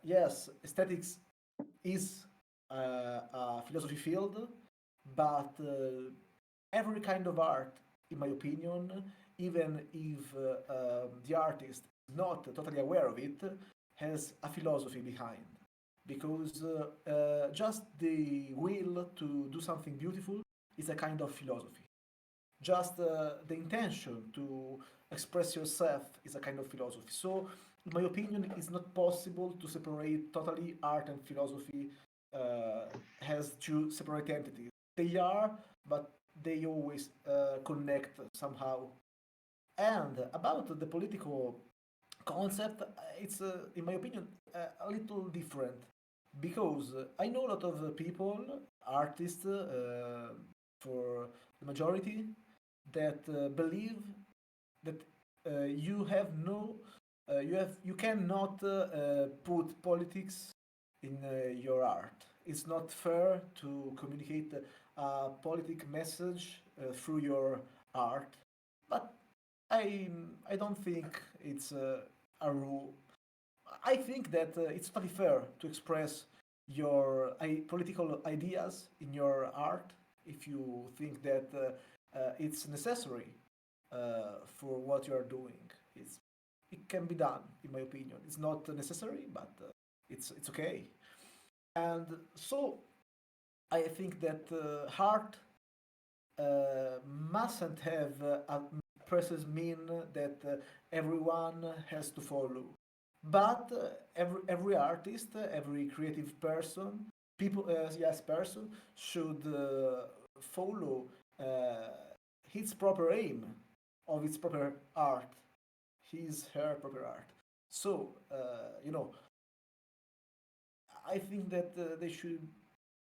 Speaker 1: Yes, aesthetics is a philosophy field, but every kind of art, in my opinion, even if the artist is not totally aware of it, has a philosophy behind. Because just the will to do something beautiful is a kind of philosophy. Just the intention to express yourself is a kind of philosophy. So, in my opinion, it's not possible to separate totally art and philosophy as two separate entities. They are, but they always connect somehow. And about the political concept, it's, in my opinion, a little different because I know a lot of people, artists, for the majority, that believe that you have no, you cannot put politics in your art. It's not fair to communicate a politic message through your art, but I I don't think it's a rule. I think that it's totally fair to express your political ideas in your art if you think that it's necessary for what you are doing. It can be done, in my opinion. It's not necessary, but it's okay. And so I think that art mustn't have a process mean that everyone has to follow. But every artist, every creative person, yes, person should follow uh, his proper aim of its proper art, his her proper art. So I think that they should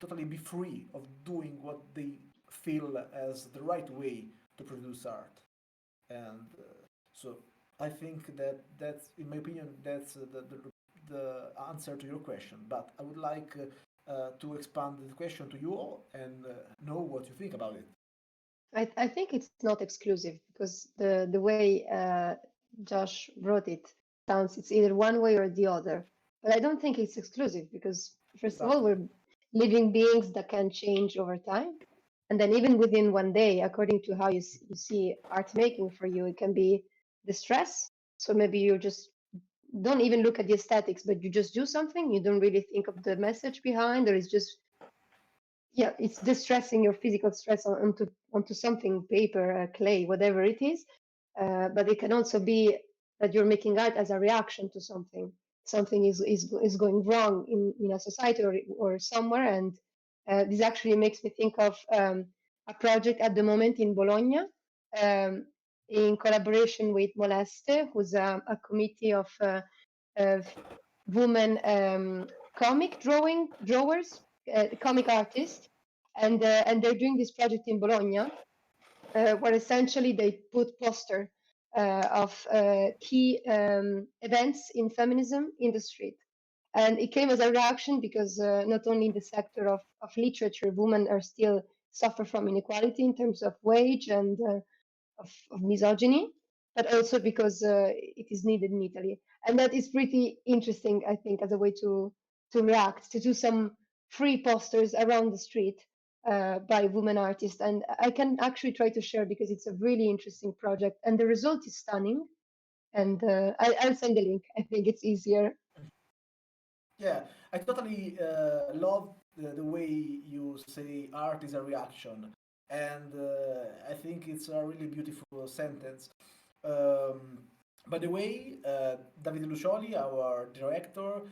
Speaker 1: totally be free of doing what they feel as the right way to produce art. And so I think that that's, in my opinion, that's the answer to your question. But I would like to expand the question to you all and know what you think about it.
Speaker 2: I think it's not exclusive because the way Josh wrote it sounds it's either one way or the other. But I don't think it's exclusive because first of all,
Speaker 1: Exactly.
Speaker 2: we're living beings that can change over time. And then even within one day, according to how you see art making for you, it can be distress. So maybe you just don't even look at the aesthetics, but you just do something. You don't really think of the message behind, or it's just yeah, it's distressing your physical stress onto something, paper, clay, whatever it is. But it can also be that you're making art as a reaction to something. Something is going wrong in a society or somewhere, and this actually makes me think of a project at the moment in Bologna, um, in collaboration with Moleste, who's a committee of women comic drawers, comic artists, and they're doing this project in Bologna, where essentially they put poster of key events in feminism in the street. And it came as a reaction because not only in the sector of literature, women are still suffer from inequality in terms of wage and of misogyny, but also because it is needed in Italy. And that is pretty interesting, I think, as a way to react, to do some free posters around the street by women artists. And I can actually try to share because it's a really interesting project, and the result is stunning. And I'll send the link. I think it's easier.
Speaker 1: Yeah, I totally love the way you say art is a reaction, and I think it's a really beautiful sentence. Um, by the way, Davide Lucioli, our director,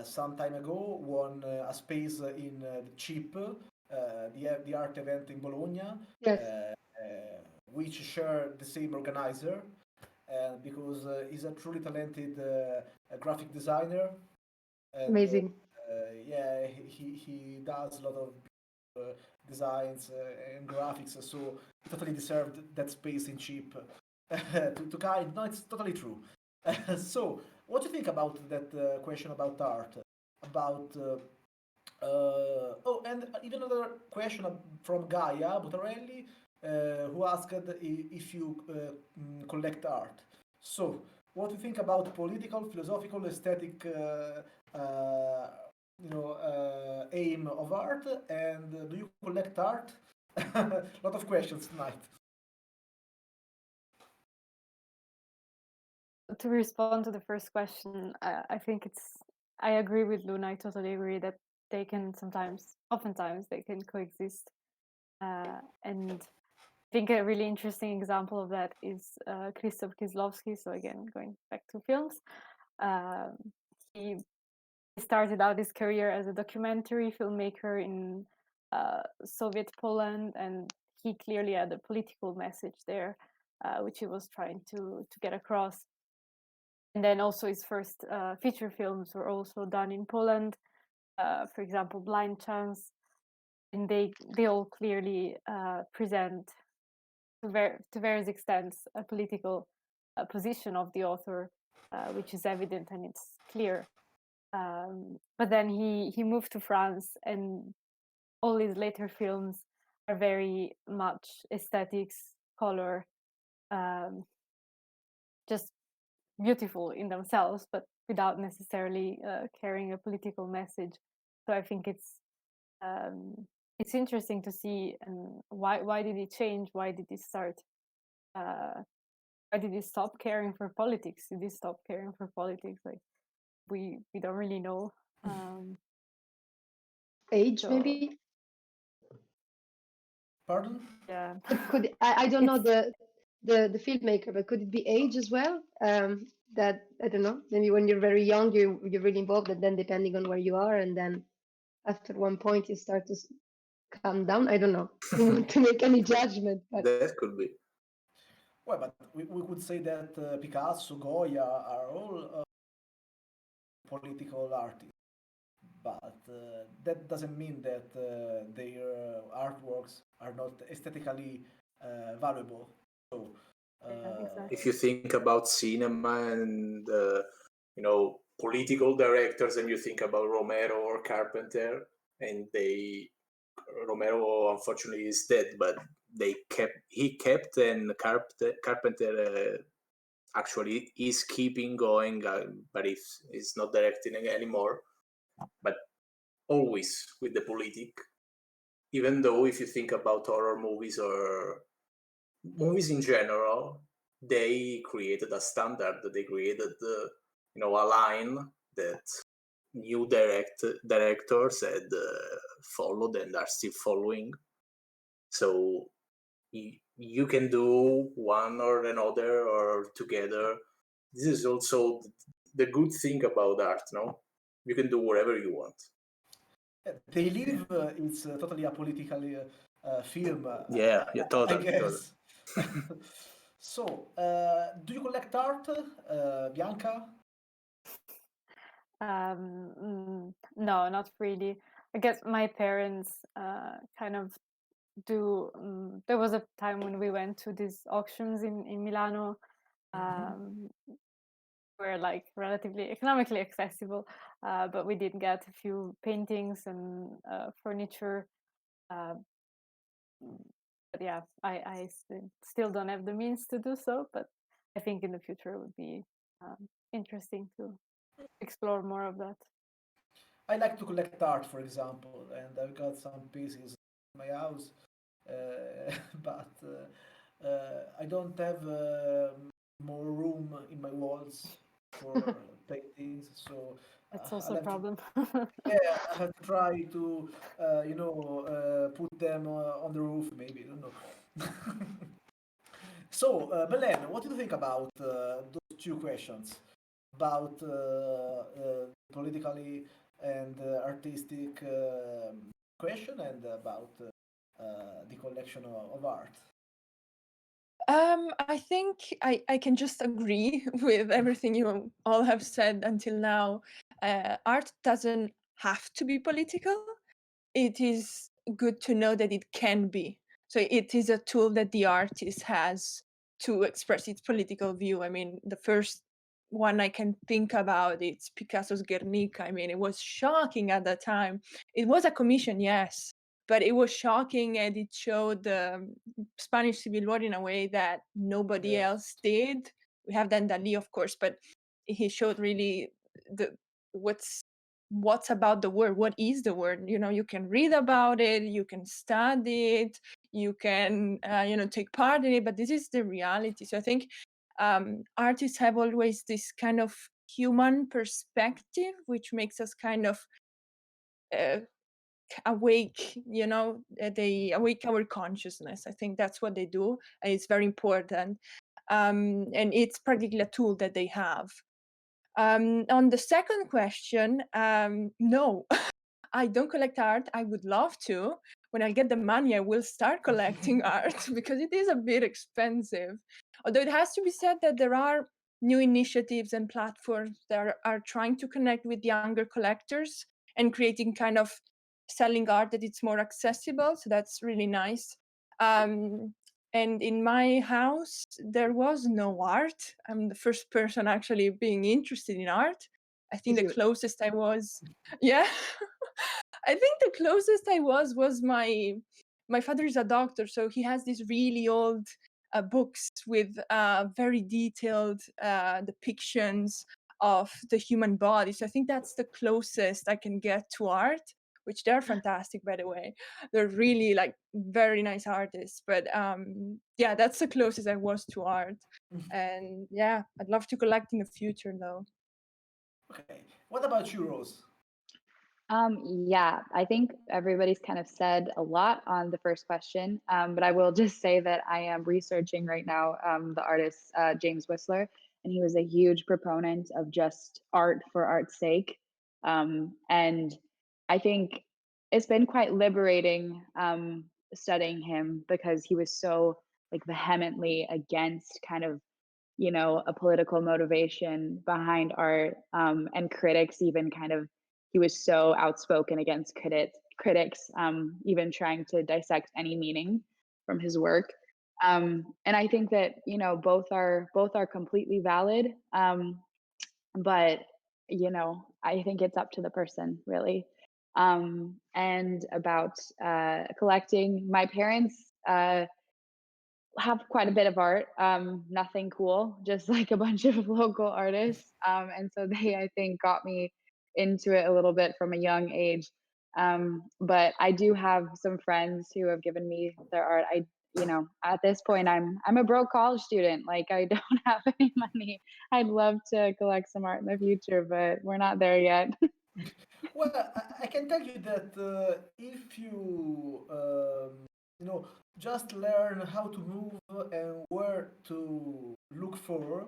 Speaker 1: some time ago won a space in the CHIP, the art event in Bologna,
Speaker 2: Yes,
Speaker 1: which share the same organizer, because he's a truly talented graphic designer, and
Speaker 2: amazing.
Speaker 1: yeah, he does a lot of designs and graphics, so he totally deserved that space in cheap. To kind, no, it's totally true. So, what do you think about that question about art? About oh, and even another question from Gaia Buttarelli, who asked if you collect art. So, what do you think about political, philosophical, aesthetic, aim of art? And do you collect art? A lot of questions tonight.
Speaker 4: To respond to the first question, I think I agree with Luna. I totally agree that they can oftentimes, they can coexist. And I think a really interesting example of that is Krzysztof Kieslowski. So again, going back to films, he started out his career as a documentary filmmaker in Soviet Poland, and he clearly had a political message there, which he was trying to get across. And then also his first feature films were also done in Poland. For example, Blind Chance, and they all clearly present to various extents a political position of the author, which is evident and it's clear. But then he moved to France, and all his later films are very much aesthetics, color, um, just beautiful in themselves, but without necessarily carrying a political message. So I think it's interesting to see, and why did he change? Why did he start? Why did he stop caring for politics? Did he stop caring for politics? Like we don't really know.
Speaker 2: Age,
Speaker 4: So
Speaker 2: maybe.
Speaker 1: Pardon?
Speaker 4: yeah,
Speaker 2: Could I don't know
Speaker 4: it's
Speaker 2: the filmmaker, but could it be age as well? That I don't know. Maybe when you're very young, you're really involved, and then depending on where you are, and then after one point you start to calm down. I don't know. I don't want to make any judgment, but
Speaker 6: That could be.
Speaker 1: Well, but we could say that Picasso, Goya are all political artists. But that doesn't mean that their artworks are not aesthetically valuable. So,
Speaker 6: If you think about cinema and political directors, and you think about Romero or Carpenter, and Romero unfortunately is dead, but he kept, and Carpenter actually is keeping going, but he's not directing anymore, but always with the politic. Even though if you think about horror movies or movies in general, they created a standard. They created a line that new directors had followed and are still following. So you can do one or another or together. This is also the good thing about art, no? You can do whatever you want.
Speaker 1: They Live is totally a political film,
Speaker 6: Yeah,
Speaker 1: I
Speaker 6: totally.
Speaker 1: guess. So, do you collect art, Bianca?
Speaker 4: No, not really. I guess my parents kind of do. There was a time when we went to these auctions in Milano, were like relatively economically accessible, but we did get a few paintings and furniture. But yeah, I still don't have the means to do so, but I think in the future it would be interesting to explore more of that.
Speaker 1: I like to collect art, for example, and I've got some pieces in my house, but I don't have more room in my walls for paintings, so
Speaker 4: That's
Speaker 1: I'll
Speaker 4: also a
Speaker 1: have to,
Speaker 4: problem.
Speaker 1: yeah, I have to try to, put them on the roof, maybe, I don't know. So, Belen, what do you think about those two questions? About politically and artistic question, and about the collection of art.
Speaker 3: I think I can just agree with everything you all have said until now. Art doesn't have to be political. It is good to know that it can be. So it is a tool that the artist has to express its political view. I mean, the first one I can think about it's Picasso's Guernica. I mean, it was shocking at the time. It was a commission, yes, but it was shocking, and it showed the Spanish Civil War in a way that nobody
Speaker 1: Yes.
Speaker 3: else did. We have then Dali, of course, but he showed really the what's about the word, what is the word. You can read about it, you can study it, you can take part in it, but this is the reality. So I think artists have always this kind of human perspective, which makes us kind of uh, awake. They awake our consciousness. I think that's what they do, and it's very important. And it's practically a tool that they have. On the second question, no, I don't collect art. I would love to. When I get the money, I will start collecting art because it is a bit expensive. Although it has to be said that there are new initiatives and platforms that are trying to connect with younger collectors and creating kind of selling art that it's more accessible. So that's really nice. And in my house, there was no art. I'm the first person actually being interested in art. I think the closest I was, yeah, I think the closest I was my father is a doctor, so he has these really old books with very detailed depictions of the human body. So I think that's the closest I can get to art, which they're fantastic, by the way. They're really like very nice artists. But yeah, that's the closest I was to art. And yeah, I'd love to collect in the future, though.
Speaker 1: Okay. What about you, Rose?
Speaker 5: Yeah, I think everybody's kind of said a lot on the first question, but I will just say that I am researching right now the artist James Whistler, and he was a huge proponent of just art for art's sake. And I think it's been quite liberating studying him because he was so like vehemently against kind of a political motivation behind art, and critics even kind of he was so outspoken against critics, even trying to dissect any meaning from his work. And I think that, you know, both are completely valid. But, you know, I think it's up to the person, really. And about collecting, my parents have quite a bit of art, nothing cool, just like a bunch of local artists. And so they, I think, got me into it a little bit from a young age. But I do have some friends who have given me their art. You know, at this point, I'm a broke college student. Like, I don't have any money. I'd love to collect some art in the future, but we're not there yet.
Speaker 1: Well, I can tell you that if you just learn how to move and where to look for,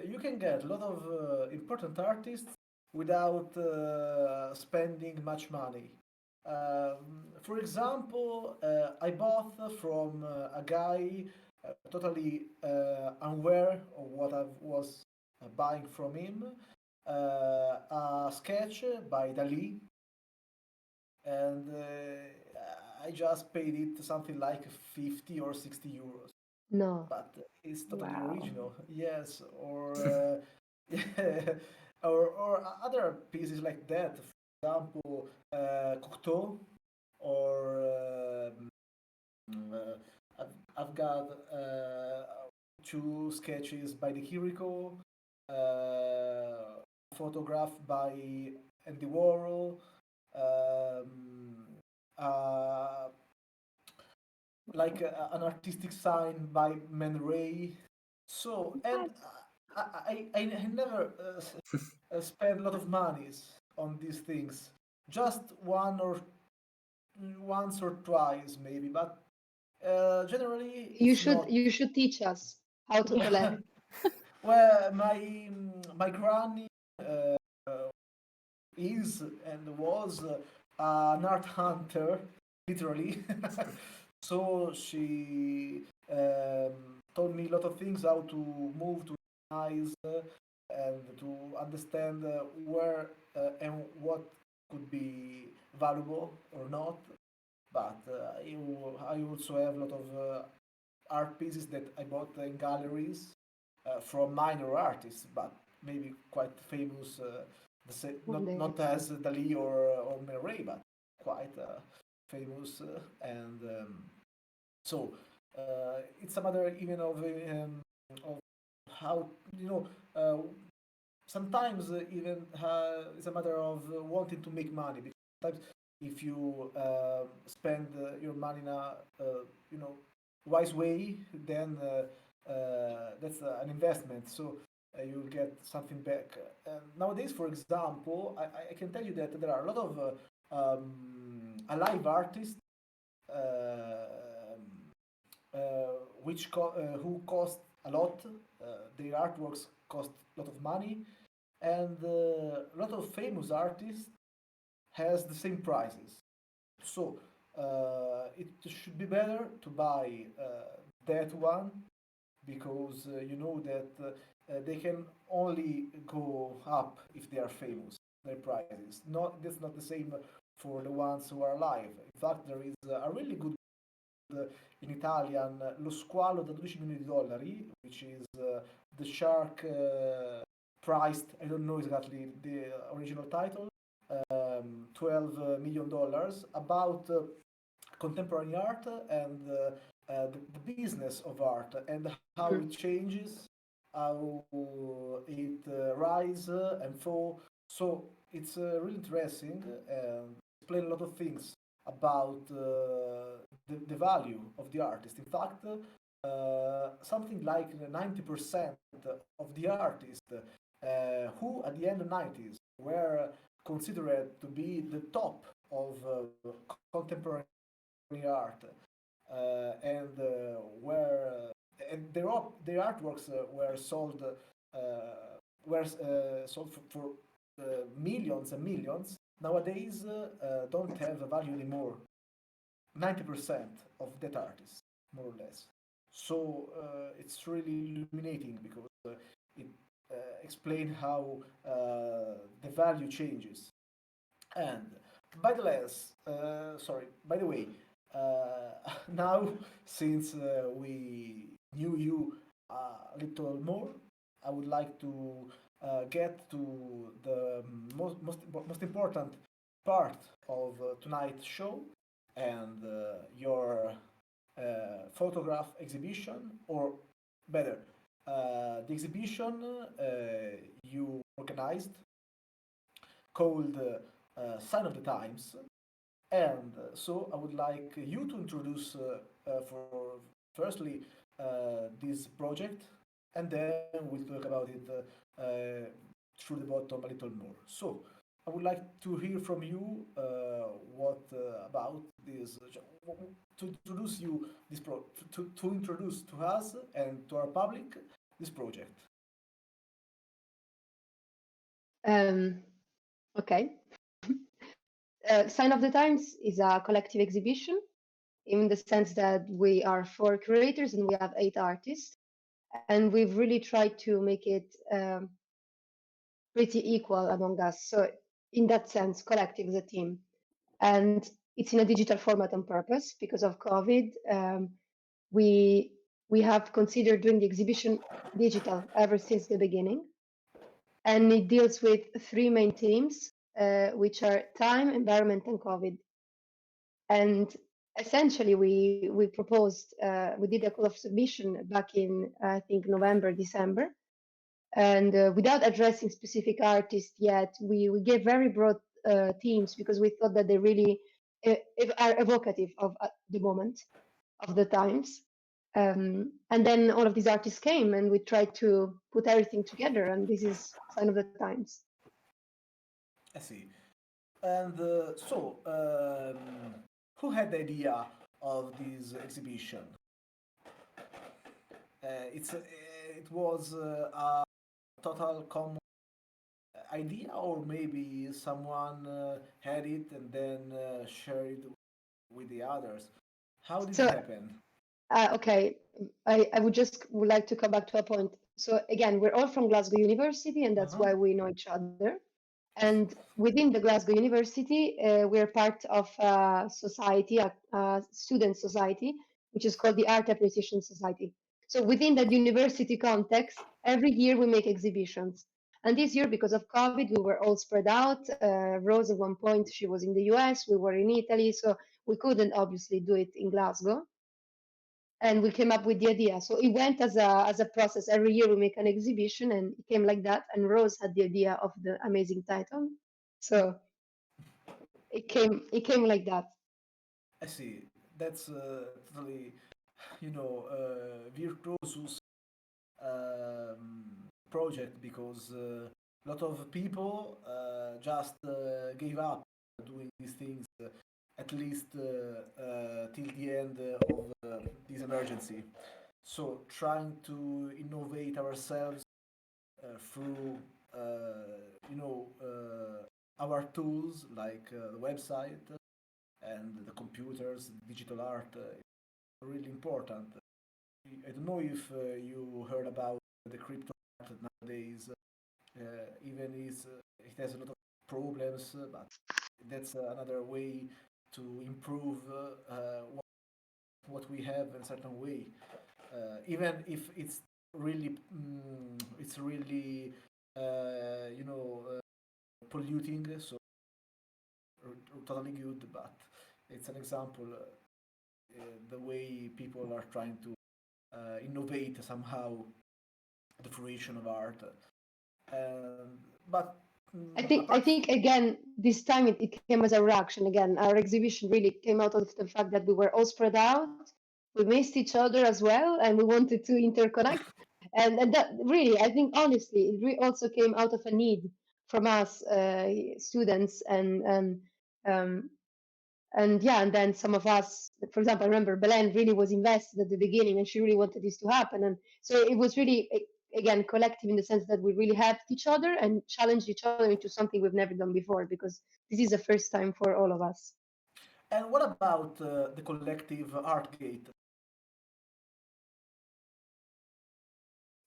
Speaker 1: you can get a lot of important artists without spending much money. For example, I bought from a guy totally unaware of what I was buying from him, a sketch by Dali, and I just paid it something like 50 or 60 euros.
Speaker 2: No.
Speaker 1: But it's totally
Speaker 5: Wow.
Speaker 1: original, yes, or yeah, or other pieces like that. For example, Cocteau, or I've got two sketches by the Kiriko, photograph by Andy Warhol, um, uh, like an artistic sign by Man Ray. So, and
Speaker 5: What?
Speaker 1: I never spend a lot of monies on these things. Just once or twice maybe, but generally it's not.
Speaker 2: You should teach us how to collect.
Speaker 1: Well, my granny uh, is and was an art hunter, literally. So she taught me a lot of things, how to move, to eyes, and to understand where and what could be valuable or not. But I also have a lot of art pieces that I bought in galleries from minor artists, but maybe quite famous.
Speaker 2: One day.
Speaker 1: Not as Dali or Murray, but quite famous. And so it's a matter even of how sometimes even it's a matter of wanting to make money, because sometimes if you spend your money in a wise way, then that's an investment, so you'll get something back. Nowadays, for example, I can tell you that there are a lot of alive artists who cost a lot. Their artworks cost a lot of money, and a lot of famous artists has the same prices. So it should be better to buy that one, because you know that they can only go up if they are famous. Their prices. Not That's not the same for the ones who are alive. In fact, there is a really good in Italian, Lo squalo da 12 milioni di dollari, which is the shark priced, I don't know exactly the original title, $12 million, about contemporary art and the business of art and how
Speaker 2: Mm.
Speaker 1: it changes, how it rise and fall. So it's really interesting and explain a lot of things about the value of the artist. In fact, something like 90% of the artists who at the end of the 90s were considered to be the top of contemporary art, and where and their artworks were sold for millions and millions. Nowadays, don't have a value anymore. 90% of that artist, more or less. So it's really illuminating, because it explains how the value changes. And by the way, now since we knew you a little more, I would like to get to the most important part of tonight's show and your photograph exhibition, or better, the exhibition you organized called Sign of the Times. And so I would like you to introduce, for firstly, this project, and then we'll talk about it through the bottom a little more. So I would like to hear from you what about this to introduce you this to introduce to us and to our public this project.
Speaker 2: Um, okay. Sign of the Times is a collective exhibition in the sense that we are four curators and we have 8 artists. And we've really tried to make it pretty equal among us. So, in that sense, collective is a team. And it's in a digital format on purpose because of COVID. We we have considered doing the exhibition digital ever since the beginning, and it deals with 3 main themes, which are time, environment, and COVID. And essentially, we proposed, we did a call of submission back in I think November, December, and without addressing specific artists yet, we gave very broad themes because we thought that they really are evocative of the moment of the times. And then all of these artists came, and we tried to put everything together, and this is Sign of the Times.
Speaker 1: I see. And who had the idea of this exhibition? It was a total common idea, or maybe someone had it and then shared it with the others. How did it
Speaker 2: So,
Speaker 1: happen?
Speaker 2: okay, I would like to come back to a point. So again, we're all from Glasgow University, and that's
Speaker 1: Uh-huh.
Speaker 2: why we know each other.
Speaker 1: Yes.
Speaker 2: And within the Glasgow University, we're part of a society, a student society, which is called the Art Appreciation Society. So within that university context, every year we make exhibitions. And this year, because of COVID, we were all spread out. Rose, at one point, she was in the US, we were in Italy, so we couldn't obviously do it in Glasgow. And we came up with the idea. So it went as a process. Every year we make an exhibition, and it came like that. And Rose had the idea of the amazing title, so it came like that.
Speaker 1: I see. That's totally, virtuosus project, because a lot of people just gave up doing these things, at least till the end of this emergency. So trying to innovate ourselves through our tools like the website and the computers, digital art, is really important. I don't know if you heard about the crypto art nowadays. Even it has a lot of problems, but that's another way to improve what we have in a certain way. Even if it's really polluting, so totally good, but it's an example the way people are trying to innovate somehow the fruition of art. But
Speaker 2: I think again this time it came as a reaction. Again, our exhibition really came out of the fact that we were all spread out. We missed each other as well, and we wanted to interconnect. And that really, I think honestly, it also came out of a need from us students, um, and yeah, and then some of us, for example, I remember Belen really was invested at the beginning, and she really wanted this to happen. And so it was really, again, collective in the sense that we really helped each other and challenged each other into something we've never done before, because this is the first time for all of us.
Speaker 1: And what about the collective art gate?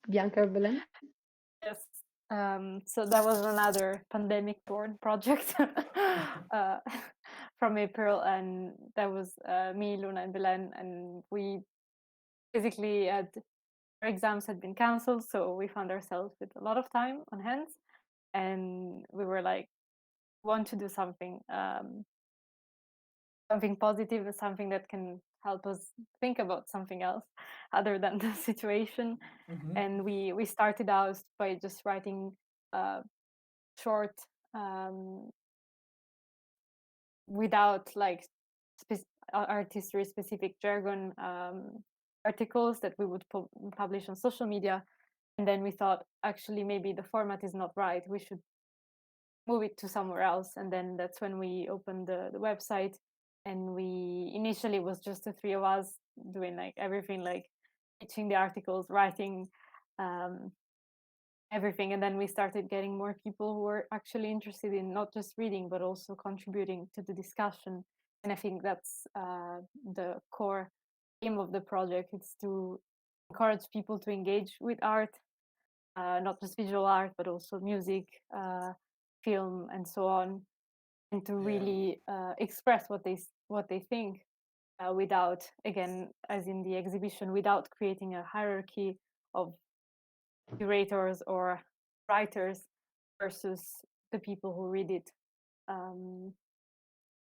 Speaker 2: Bianca or Belen?
Speaker 4: Yes. So that was another pandemic-born project from April, and that was me, Luna, and Belen, and we basically our exams had been cancelled, so we found ourselves with a lot of time on hands, and we were like, want to do something, something positive, and something that can help us think about something else other than the situation.
Speaker 1: Mhm.
Speaker 4: And we started out by just writing short, without like art history specific jargon, articles that we would publish on social media. And then we thought, actually, maybe the format is not right, we should move it to somewhere else. And then that's when we opened the website, and we initially was just the three of us doing like everything, like pitching the articles, writing, everything. And then we started getting more people who were actually interested in not just reading but also contributing to the discussion. And I think that's the core aim of the project. It's to encourage people to engage with art, not just visual art but also music, film, and so on, and to
Speaker 1: Yeah.
Speaker 4: really express what they think, without, again, as in the exhibition, without creating a hierarchy of curators or writers versus the people who read it.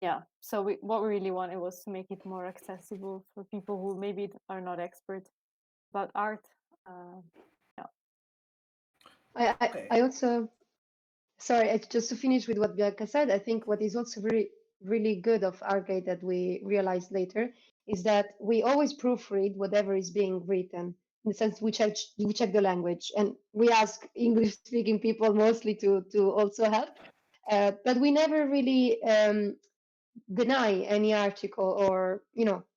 Speaker 4: Yeah, so what we really wanted was to make it more accessible for people who maybe are not expert about art. Yeah.
Speaker 1: Okay.
Speaker 2: I also, sorry, just to finish with what Bianca said, I think what is also really good of Argate that we realized later is that we always proofread whatever is being written, in the sense we check the language, and we ask English speaking people mostly to also help, but we never really deny any article, or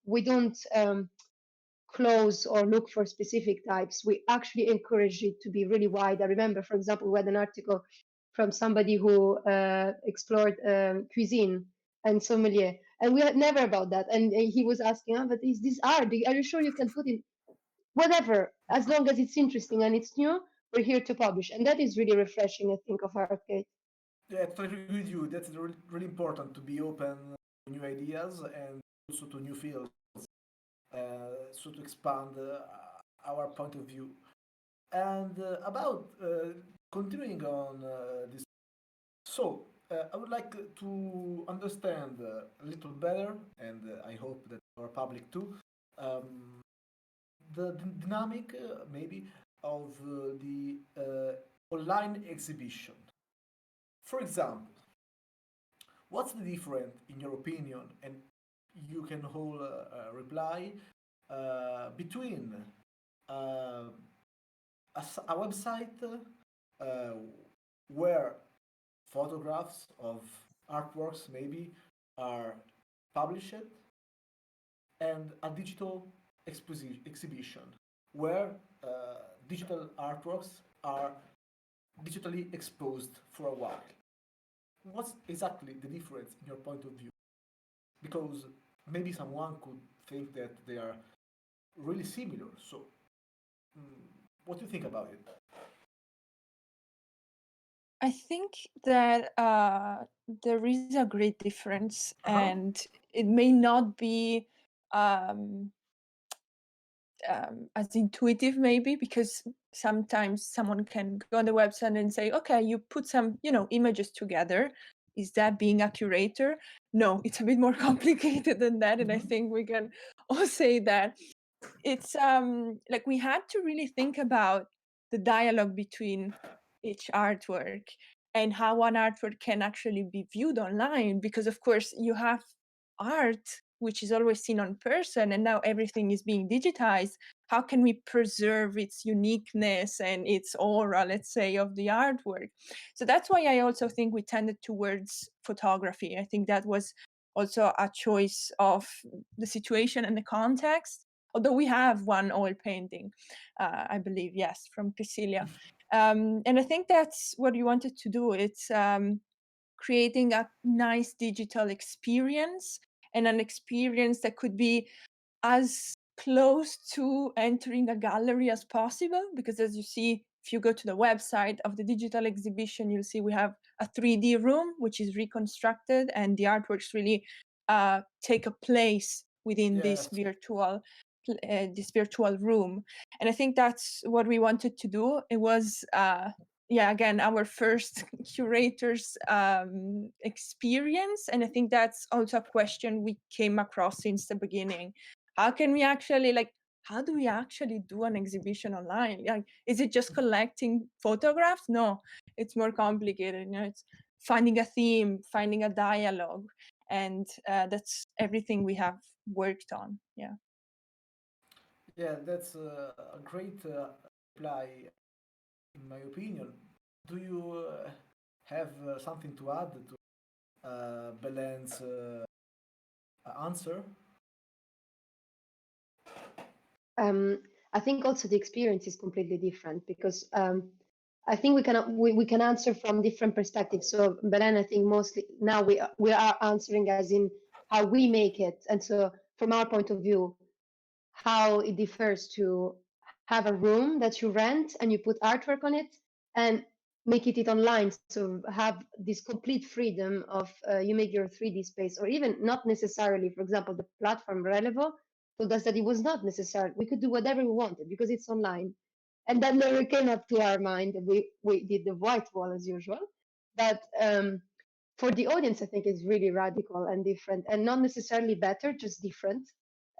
Speaker 2: we don't close or look for specific types. We actually encourage it to be really wide. I remember, for example, we had an article from somebody who explored cuisine and sommelier, and we had never about that. And he was asking, but is this art? Are you sure you can put in whatever, as long as it's interesting and it's new? We're here to publish, and that is really refreshing, I think, of Arcade.
Speaker 1: Yeah, I totally agree with you. That's really important to be open to new ideas and also to new fields. So to expand our point of view. And about continuing on this, so I would like to understand a little better, and I hope that our public too, um, the dynamic maybe of the online exhibition. For example, what's the difference in your opinion, and you can hold a reply between uh, a website uh, where photographs of artworks maybe are published, and a digital exhibition where digital artworks are digitally exposed for a while. What's exactly the difference in your point of view? Because maybe someone could think that they are really similar. So, mm, what do you think about it?
Speaker 3: I think that there is a great difference,
Speaker 1: Uh-huh.
Speaker 3: and it may not be um, as intuitive, maybe, because sometimes someone can go on the website and say, okay, you put some images together, is that being a curator? No, it's a bit more complicated than that. And I
Speaker 1: Mm-hmm.
Speaker 3: think we can all say that it's like we had to really think about the dialogue between each artwork and how one artwork can actually be viewed online, because of course you have art which is always seen on person, and now everything is being digitized. How can we preserve its uniqueness and its aura, let's say, of the artwork? So that's why I also think we tended towards photography. I think that was also a choice of the situation and the context, although we have one oil painting, I believe, yes, from Priscilla. And I think that's what we wanted to do. It's creating a nice digital experience, and an experience that could be as close to entering a gallery as possible, because as you see, if you go to the website of the digital exhibition, you'll see we have a 3D room, which is reconstructed, and the artworks really take a place within
Speaker 1: Yes.
Speaker 3: this virtual room. And I think that's what we wanted to do. It was again, our first curators experience, and I think that's also a question we came across since the beginning. How can we actually, like, how do we actually do an exhibition online? Like, is it just collecting photographs? No, it's more complicated. It's finding a theme, finding a dialogue, and that's everything we have worked on.
Speaker 1: Yeah, that's a great reply, in my opinion. Do you have something to add to Belen's answer?
Speaker 2: I think also the experience is completely different because I think we can answer from different perspectives. So Belen, I think mostly now we are answering as in how we make it, and so from our point of view, how it differs to have a room that you rent and you put artwork on it and make it online. So have this complete freedom of you make your 3D space, or even not necessarily, for example, the platform Relevo told us that it was not necessary. We could do whatever we wanted because it's online. And that never came up to our mind. We did the white wall as usual. But for the audience, I think it's really radical and different, and not necessarily better, just different.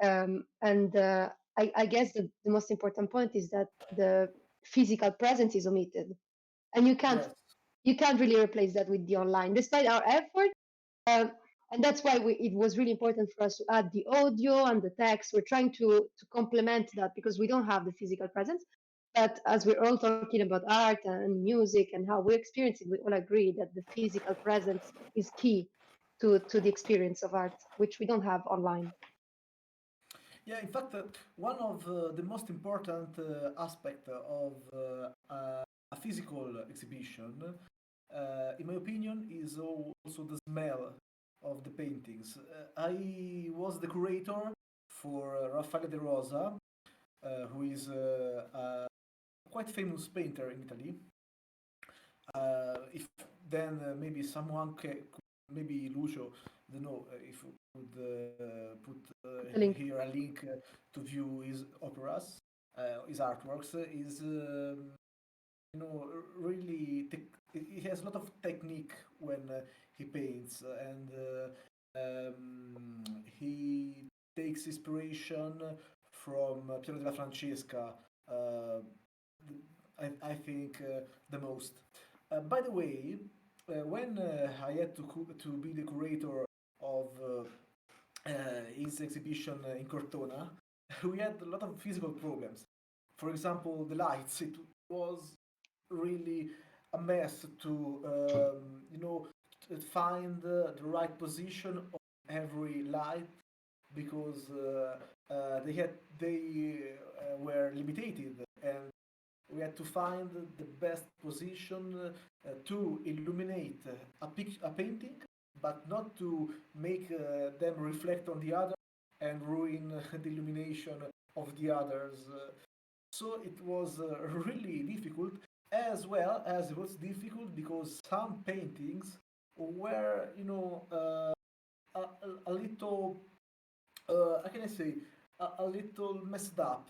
Speaker 2: I guess the most important point is that the physical presence is omitted, and
Speaker 1: Yes.
Speaker 2: you can't really replace that with the online, despite our effort. Um, and that's why it was really important for us to add the audio and the text. We're trying to complement that because we don't have the physical presence. But as we're all talking about art and music and how we experience it, we all agree that the physical presence is key to the experience of art, which we don't have online.
Speaker 1: Yeah, in fact, one of the most important aspect of a physical exhibition, in my opinion, is also the smell of the paintings. I was the curator for Raffaele De Rosa, who is a quite famous painter in Italy. If then maybe someone maybe Lucio, I don't know if we could put
Speaker 2: The link.
Speaker 1: here a link to view his operas, his artworks. Is really he has a lot of technique when he paints, and he takes inspiration from Piero della Francesca. I think the most. By the way, when I had to be the curator of his exhibition in Cortona, we had a lot of physical problems. For example, the lights. It was really a mess to find the right position of every light because they were limited, and we had to find the best position to illuminate a painting, but not to make them reflect on the other and ruin the illumination of the others. So it was really difficult, as well as it was difficult because some paintings were, a little, how can I say, a little messed up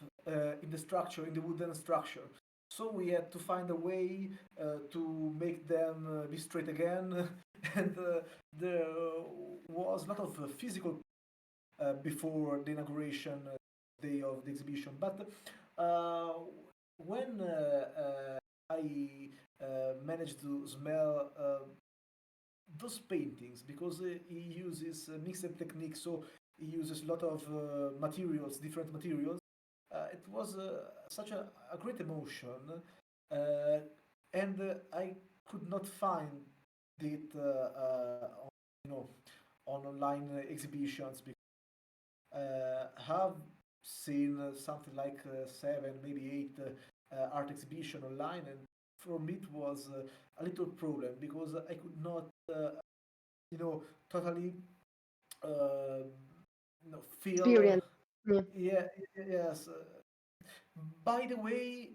Speaker 1: in the structure, in the wooden structure. So we had to find a way to make them be straight again, and there was a lot of physical before the inauguration day of the exhibition. But uh, when I managed to smell those paintings, because he uses mixed techniques, so he uses a lot of materials, different materials. It was such a great emotion, uh, and I could not find it on, on online exhibitions, because have seen something like seven, maybe eight art exhibition online, and for me it was a little problem because I could not, totally feel.
Speaker 2: Experience. Yeah.
Speaker 1: Yeah, yes. By the way,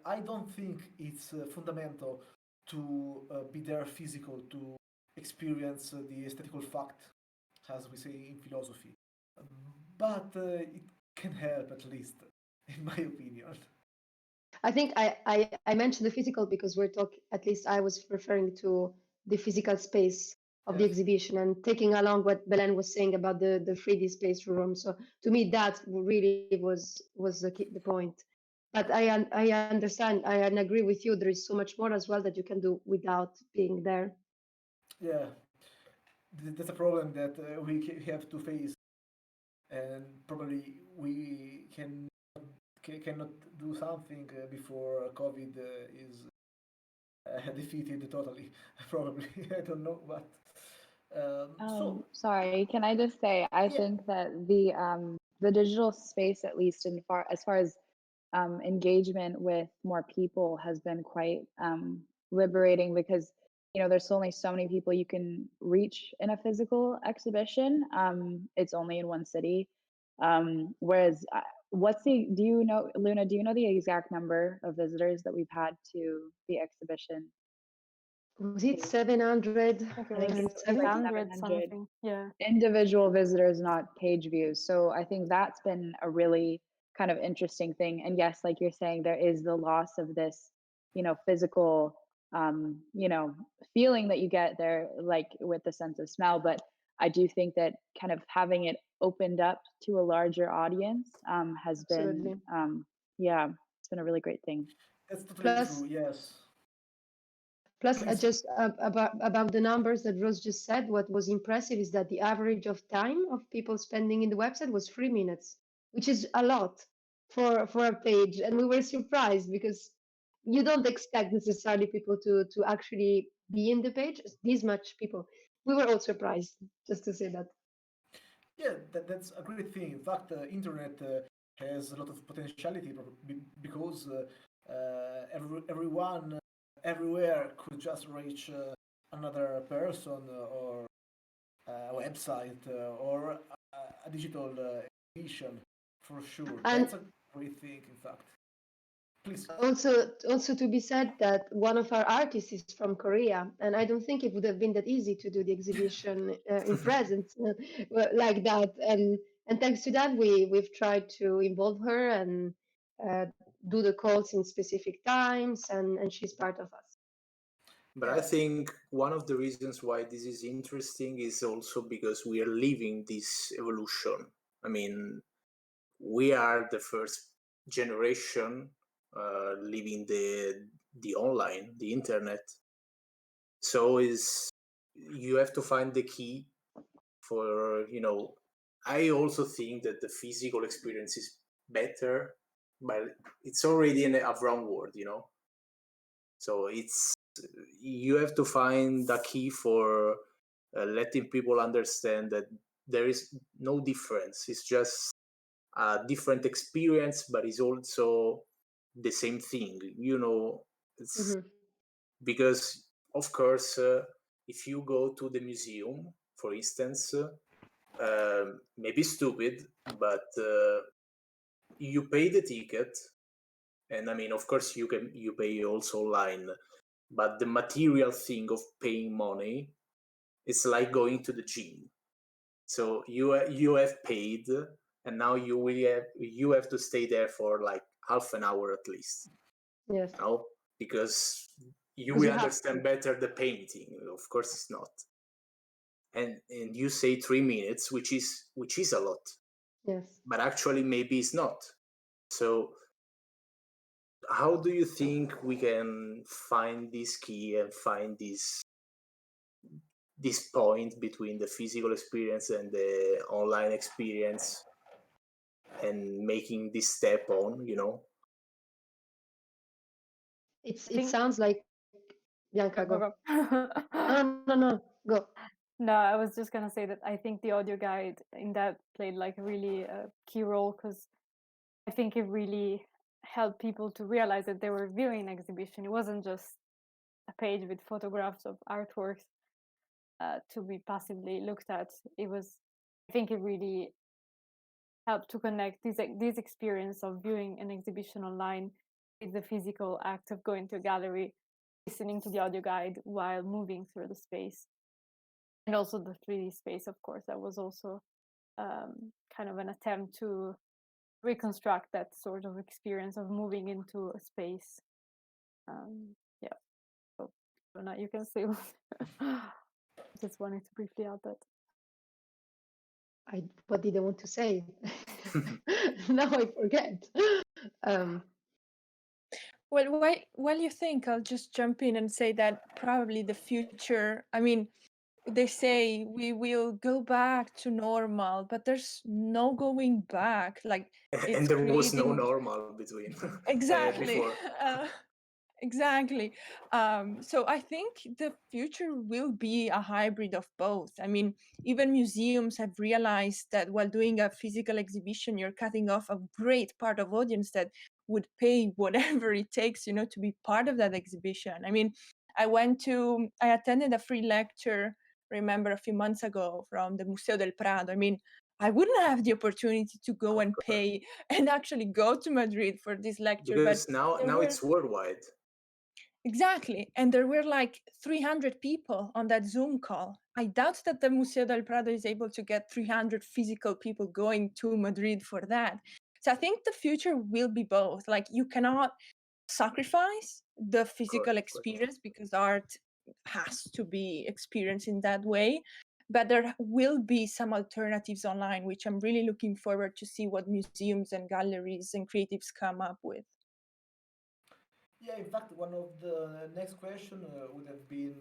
Speaker 1: I don't think it's fundamental to be there physical to experience the aesthetical fact, as we say in philosophy. But it can help at least, in my opinion.
Speaker 2: I think I mentioned the physical because we're talking, at least I was referring to the physical space of the
Speaker 1: Yes.
Speaker 2: exhibition and taking along what Belen was saying about the 3D space room. So to me, that really was the point. But I understand, I agree with you. There is so much more as well that you can do without being there.
Speaker 1: Yeah, that's a problem that we have to face, and probably we cannot do something before COVID is defeated totally. Probably, I don't know, but so
Speaker 5: Sorry, can I just say, I
Speaker 1: yeah,
Speaker 5: think that the digital space, at least as far as engagement with more people, has been quite liberating because there's only so many people you can reach in a physical exhibition. It's only in one city. Whereas, do you know, Luna? Do you know the exact number of visitors that we've had to the exhibition?
Speaker 2: Was it 700?
Speaker 4: I think it
Speaker 5: I think
Speaker 4: was
Speaker 5: it's
Speaker 2: I
Speaker 5: like
Speaker 4: 800
Speaker 5: 700
Speaker 4: something. Yeah.
Speaker 5: individual visitors, not page views. So I think that's been a really kind of interesting thing. And yes, like you're saying, there is the loss of this, physical, feeling that you get there, like with the sense of smell. But I do think that kind of having it opened up to a larger audience has been,
Speaker 2: absolutely.
Speaker 5: yeah, it's been a really great thing.
Speaker 1: that's totally true.
Speaker 2: Plus,
Speaker 1: Yes,
Speaker 2: Plus,
Speaker 1: please.
Speaker 2: just about the numbers that Rose just said, what was impressive is that the average of time of people spending in the website was 3 minutes, which is a lot for a page. And we were surprised because you don't expect necessarily people to actually be in the page, this much people. We were all surprised, just to say that.
Speaker 1: Yeah, that's a great thing. In fact, internet has a lot of potentiality because everyone everywhere could just reach another person or a website or a digital edition for sure.
Speaker 2: And
Speaker 1: That's a great thing, in fact. Please.
Speaker 2: also to be said that one of our artists is from Korea, and I don't think it would have been that easy to do the exhibition in presence like that. And thanks to that, we've tried to involve her and uh, do the calls in specific times, and she's part of us.
Speaker 6: But I
Speaker 1: Yeah,
Speaker 6: think one of the reasons why this is interesting is also because we are living this evolution. I mean, we are the first generation living the online, the internet. So is you have to find the key for I also think that the physical experience is better, but it's already in a wrong word. So it's you have to find the key for letting people understand that there is no difference. It's just a different experience, but it's also the same thing. It's
Speaker 2: Hmm.
Speaker 6: because, of course, if you go to the museum, for instance, maybe stupid, but you pay the ticket, and I mean, of course, you pay also online, but the material thing of paying money, it's like going to the gym. So you have paid, and now you have to stay there for like half an hour at least,
Speaker 2: Yes,
Speaker 6: because you
Speaker 2: because
Speaker 6: will
Speaker 2: you have
Speaker 6: understand
Speaker 2: to.
Speaker 6: better the painting. Of course, it's not. And you say 3 minutes, which is a lot,
Speaker 2: Yes.
Speaker 6: but actually maybe it's not. So how do you think we can find this key and find this point between the physical experience and the online experience and making this step on?
Speaker 4: I
Speaker 2: It
Speaker 4: think
Speaker 2: sounds like Bianca,
Speaker 4: go, go,
Speaker 2: go.
Speaker 4: go.
Speaker 2: No, go.
Speaker 4: No, I was just gonna say that I think the audio guide in that played like a really key role because I think it really helped people to realize that they were viewing an exhibition. It wasn't just a page with photographs of artworks to be passively looked at. I think it really help to connect this experience of viewing an exhibition online with the physical act of going to a gallery, listening to the audio guide while moving through the space. And also the 3D space, of course, that was also kind of an attempt to reconstruct that sort of experience of moving into a space. Yeah, so now you can say just wanted to briefly add that.
Speaker 2: What did I want to say? Now I forget.
Speaker 3: Well, while you think, I'll just jump in and say that probably the future, I mean, they say we will go back to normal, but there's no going back. Like,
Speaker 6: And
Speaker 3: it's
Speaker 6: there was no
Speaker 3: creating
Speaker 6: normal between
Speaker 3: exactly.
Speaker 6: before.
Speaker 3: Exactly. So I think the future will be a hybrid of both. I mean, even museums have realized that while doing a physical exhibition, you're cutting off a great part of audience that would pay whatever it takes, to be part of that exhibition. I mean, I attended a free lecture, remember, a few months ago from the Museo del Prado. I mean, I wouldn't have the opportunity to go and pay and actually go to Madrid for this lecture, but
Speaker 6: Because now
Speaker 3: there
Speaker 6: now
Speaker 3: were
Speaker 6: it's worldwide.
Speaker 3: exactly. And there were like 300 people on that Zoom call. I doubt that the Museo del Prado is able to get 300 physical people going to Madrid for that. So I think the future will be both. Like, you cannot sacrifice the physical
Speaker 6: Correct.
Speaker 3: experience because art has to be experienced in that way. But there will be some alternatives online, which I'm really looking forward to see what museums and galleries and creatives come up with.
Speaker 1: Yeah, in fact, one of the next question would have been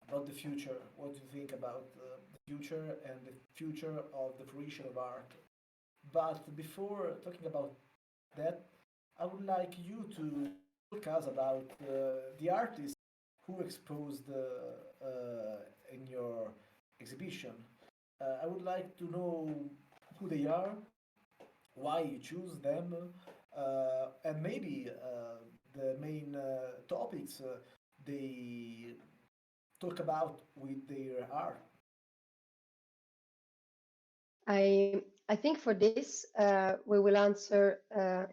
Speaker 1: about the future. What do you think about the future and the future of the fruition of art? But before talking about that, I would like you to talk us about the artists who exposed in your exhibition. I would like to know who they are, why you choose them, and maybe the main topics they talk about with their art.
Speaker 2: I think for this we will answer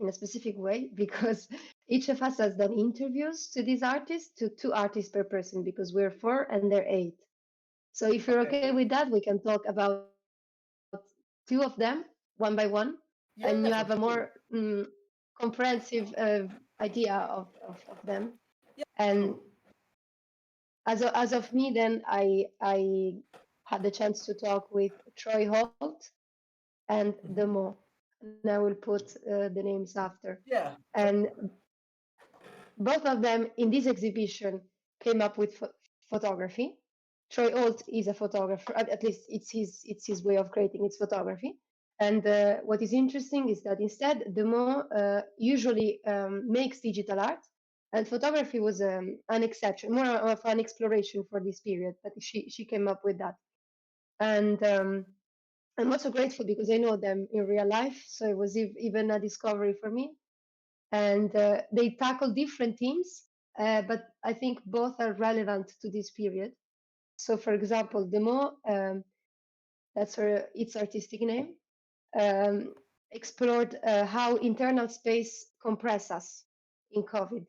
Speaker 2: in a specific way because each of us has done interviews to these artists, to 2 artists per person, because we're 4 and they're 8. So if you're okay with that, we can talk about 2 of them one by one,
Speaker 1: Yeah,
Speaker 2: and you
Speaker 1: for
Speaker 2: have a
Speaker 1: sure.
Speaker 2: more comprehensive idea of them.
Speaker 1: Yeah,
Speaker 2: And
Speaker 1: sure.
Speaker 2: as of me, then I had the chance to talk with Troy Holt and
Speaker 1: Mhm.
Speaker 2: Demo, and I will put the names after.
Speaker 1: Yeah,
Speaker 2: And both of them in this exhibition came up with photography. Troy Holt is a photographer, at least it's his way of creating its photography. And what is interesting is that instead, Demo usually makes digital art, and photography was an exception, more of an exploration for this period. But she came up with that, and I'm also grateful because I know them in real life, so it was even a discovery for me. And they tackle different themes, but I think both are relevant to this period. So, for example, Demo, that's its artistic name, um, explored how internal space compress us in COVID,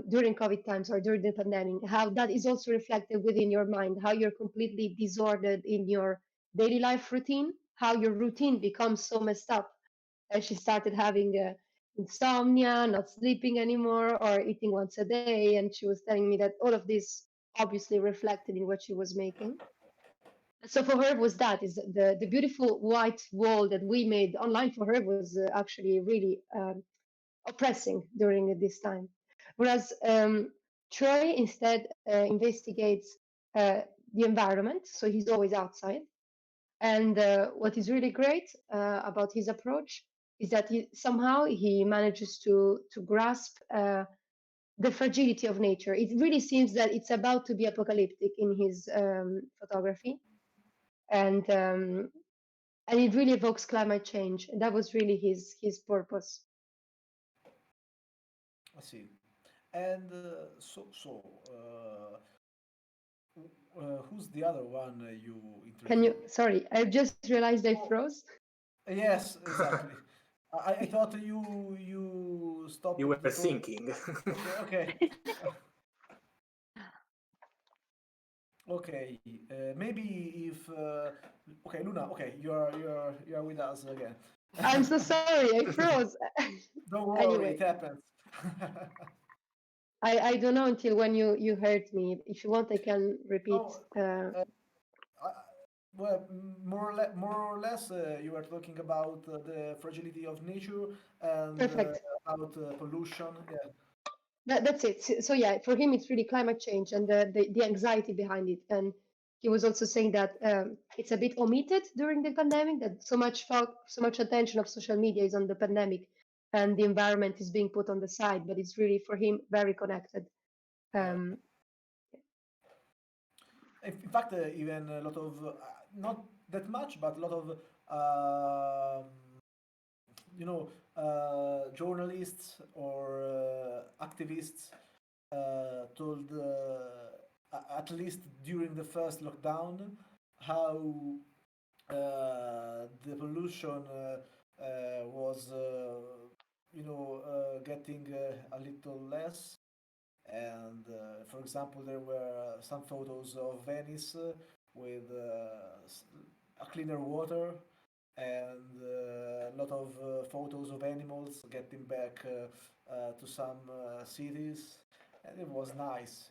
Speaker 2: during COVID times or during the pandemic, how that is also reflected within your mind, how you're completely disordered in your daily life routine, how your routine becomes so messed up. And she started having insomnia, not sleeping anymore, or eating once a day. And she was telling me that all of this obviously reflected in what she was making. So for her was that is the beautiful white wall that we made online for her was actually really oppressing during this time. Whereas Troy instead investigates the environment, so he's always outside. And what is really great about his approach is that somehow he manages to grasp the fragility of nature. It really seems that it's about to be apocalyptic in his photography, and um, and it really evokes climate change. And that was really his purpose.
Speaker 1: I see. And who's the other one you
Speaker 2: Can you?
Speaker 1: interviewed?
Speaker 2: Sorry, I just realized I froze.
Speaker 1: Yes, exactly. I thought you stopped
Speaker 6: You were
Speaker 1: the pro.
Speaker 6: thinking.
Speaker 1: Okay, okay, okay. Maybe if okay, Luna. Okay, you are with us again.
Speaker 2: I'm so sorry, I froze.
Speaker 1: Don't worry, it
Speaker 2: Anyway,
Speaker 1: happens.
Speaker 2: I don't know until when you heard me. If you want, I can repeat.
Speaker 1: Oh, uh, I- well, more or less, you were talking about the fragility of nature and
Speaker 2: Perfect.
Speaker 1: about pollution. Yeah.
Speaker 2: That's it. So yeah, for him, it's really climate change and the anxiety behind it. And he was also saying that it's a bit omitted during the pandemic, that so much attention of social media is on the pandemic and the environment is being put on the side, but it's really for him very connected.
Speaker 1: Yeah.
Speaker 2: Um,
Speaker 1: In fact, even a lot of not that much, but a lot of um, journalists or activists told, at least during the first lockdown, how the pollution was, getting a little less. And for example, there were some photos of Venice with a cleaner water, and a lot of photos of animals getting back to some cities, and it was nice.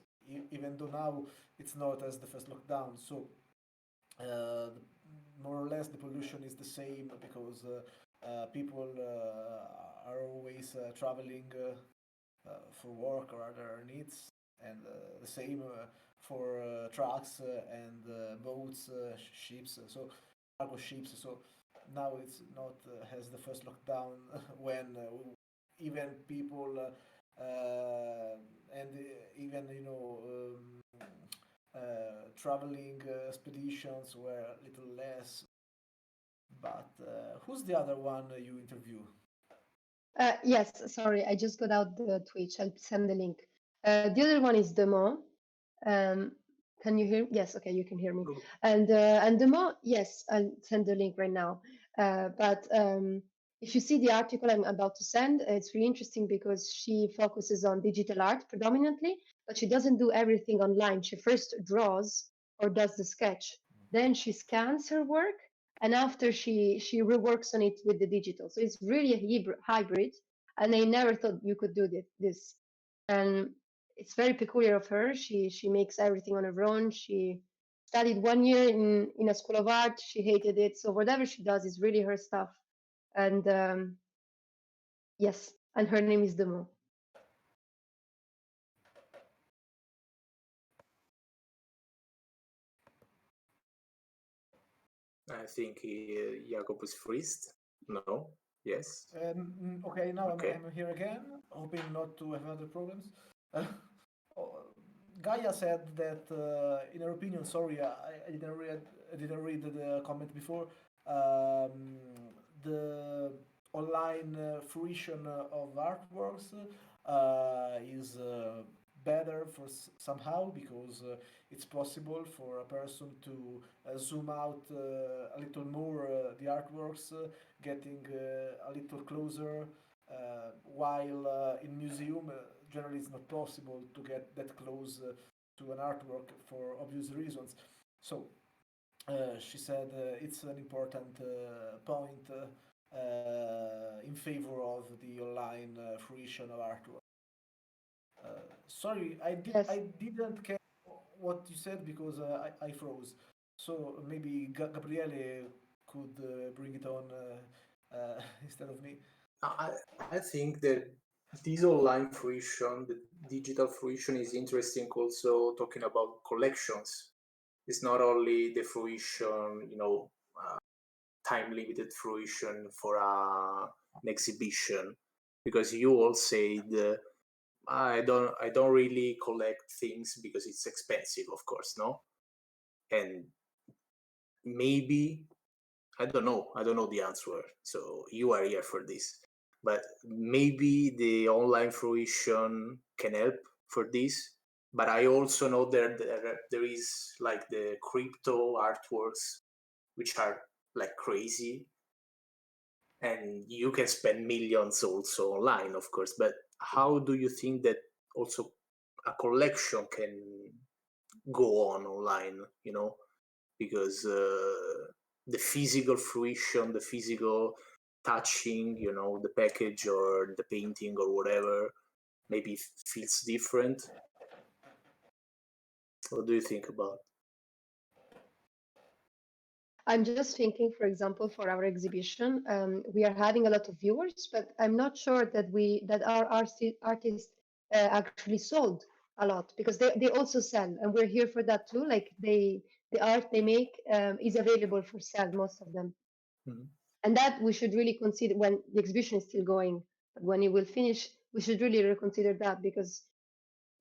Speaker 1: Even though now it's not as the first lockdown, so uh, more or less the pollution is the same because people are always traveling for work or other needs, and the same for trucks and boats, ships, so cargo ships. So now it's not as the first lockdown when even people and even traveling expeditions were a little less. But who's the other one you interview?
Speaker 2: yes, sorry, I just got out the Twitch. I'll send the link. The other one is Demo. Um, can you hear? Yes, okay, you can hear me. And Demo, yes, I'll send the link right now. But if you see the article I'm about to send, it's really interesting because she focuses on digital art predominantly, but she doesn't do everything online. She first draws or does the sketch, then she scans her work, and after she reworks on it with the digital. So it's really a hybrid, and I never thought you could do this. And it's very peculiar of her. She makes everything on her own. She studied 1 year in a school of art. She hated it. So whatever she does is really her stuff. And yes, and her name is Demo.
Speaker 6: I think Jacob is freezed. No. Yes.
Speaker 1: Okay, now
Speaker 6: Okay.
Speaker 1: I'm here again, hoping not to have other problems. Oh, Gaia said that, in her opinion, sorry, I didn't read the comment before. Um, the online fruition of artworks is better for somehow because it's possible for a person to zoom out a little more the artworks, getting a little closer, while in museum generally it's not possible to get that close to an artwork for obvious reasons. So she said it's an important point in favor of the online fruition of artwork. Sorry,
Speaker 2: Yes.
Speaker 1: I didn't catch what you said because I froze. So maybe Gabriele could bring it on instead of me.
Speaker 6: I, I think that this online fruition, the digital fruition, is interesting also talking about collections. It's not only the fruition, time limited fruition for an exhibition, because you all said I don't really collect things because it's expensive, of course, no? And maybe I don't know the answer. So you are here for this. But maybe the online fruition can help for this. But I also know there is like the crypto artworks, which are like crazy. and you can spend millions also online, of course. But how do you think that also a collection can go on online? Because the physical fruition, the physical touching, the package or the painting or whatever, maybe feels different. What do you think about?
Speaker 2: I'm just thinking, for example, for our exhibition, we are having a lot of viewers, but I'm not sure that our artists actually sold a lot, because they also sell, and we're here for that too. Like the art they make is available for sale, most of them.
Speaker 6: Mhm.
Speaker 2: And that we should really consider when the exhibition is still going. But when it will finish, we should really reconsider that, because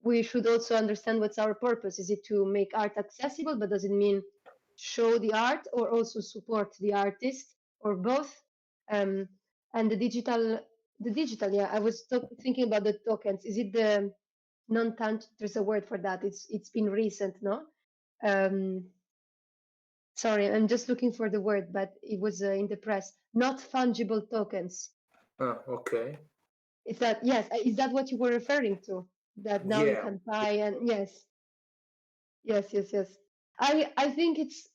Speaker 2: we should also understand what's our purpose. Is it to make art accessible, but does it mean show the art or also support the artist, or both? And the digital, yeah, I was thinking about the tokens. Is it the non-tangible? There's a word for that. It's been recent, no? Sorry, I'm just looking for the word, but it was in the press. Not fungible tokens.
Speaker 6: Okay.
Speaker 2: Is that, yes? Is that what you were referring to? That now you
Speaker 6: Yeah.
Speaker 2: can buy, and yes, yes, yes, yes. I think it's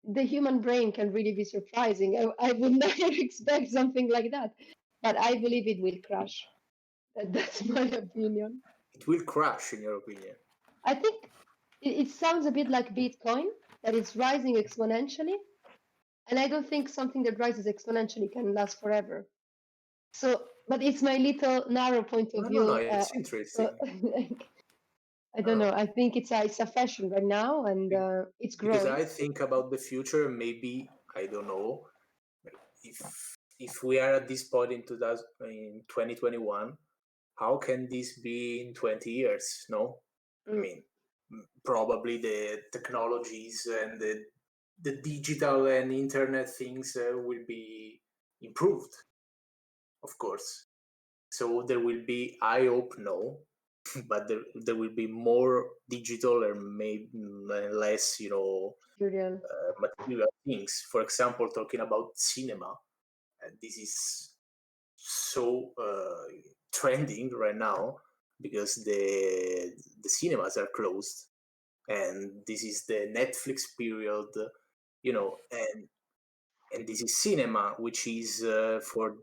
Speaker 2: the human brain can really be surprising. I would never expect something like that, but I believe it will crash. That's my opinion.
Speaker 6: It will crash, in your opinion?
Speaker 2: I think it sounds a bit like Bitcoin, that it's rising exponentially, and I don't think something that rises exponentially can last forever. So, but it's my little narrow point of
Speaker 6: No,
Speaker 2: view.
Speaker 6: it's interesting.
Speaker 2: I don't know. I think it's a fashion right now, and it's
Speaker 6: Because
Speaker 2: growing.
Speaker 6: I think about the future, maybe, I don't know, if we are at this point in 2021, how can this be in 20 years? No, I mean, probably the technologies and the digital and internet things will be improved, of course. So there will be, I hope, no, but there will be more digital and maybe less,
Speaker 2: Julian.
Speaker 6: material things. For example, talking about cinema, this is so trending right now because the cinemas are closed, and this is the Netflix period, and this is cinema, which is for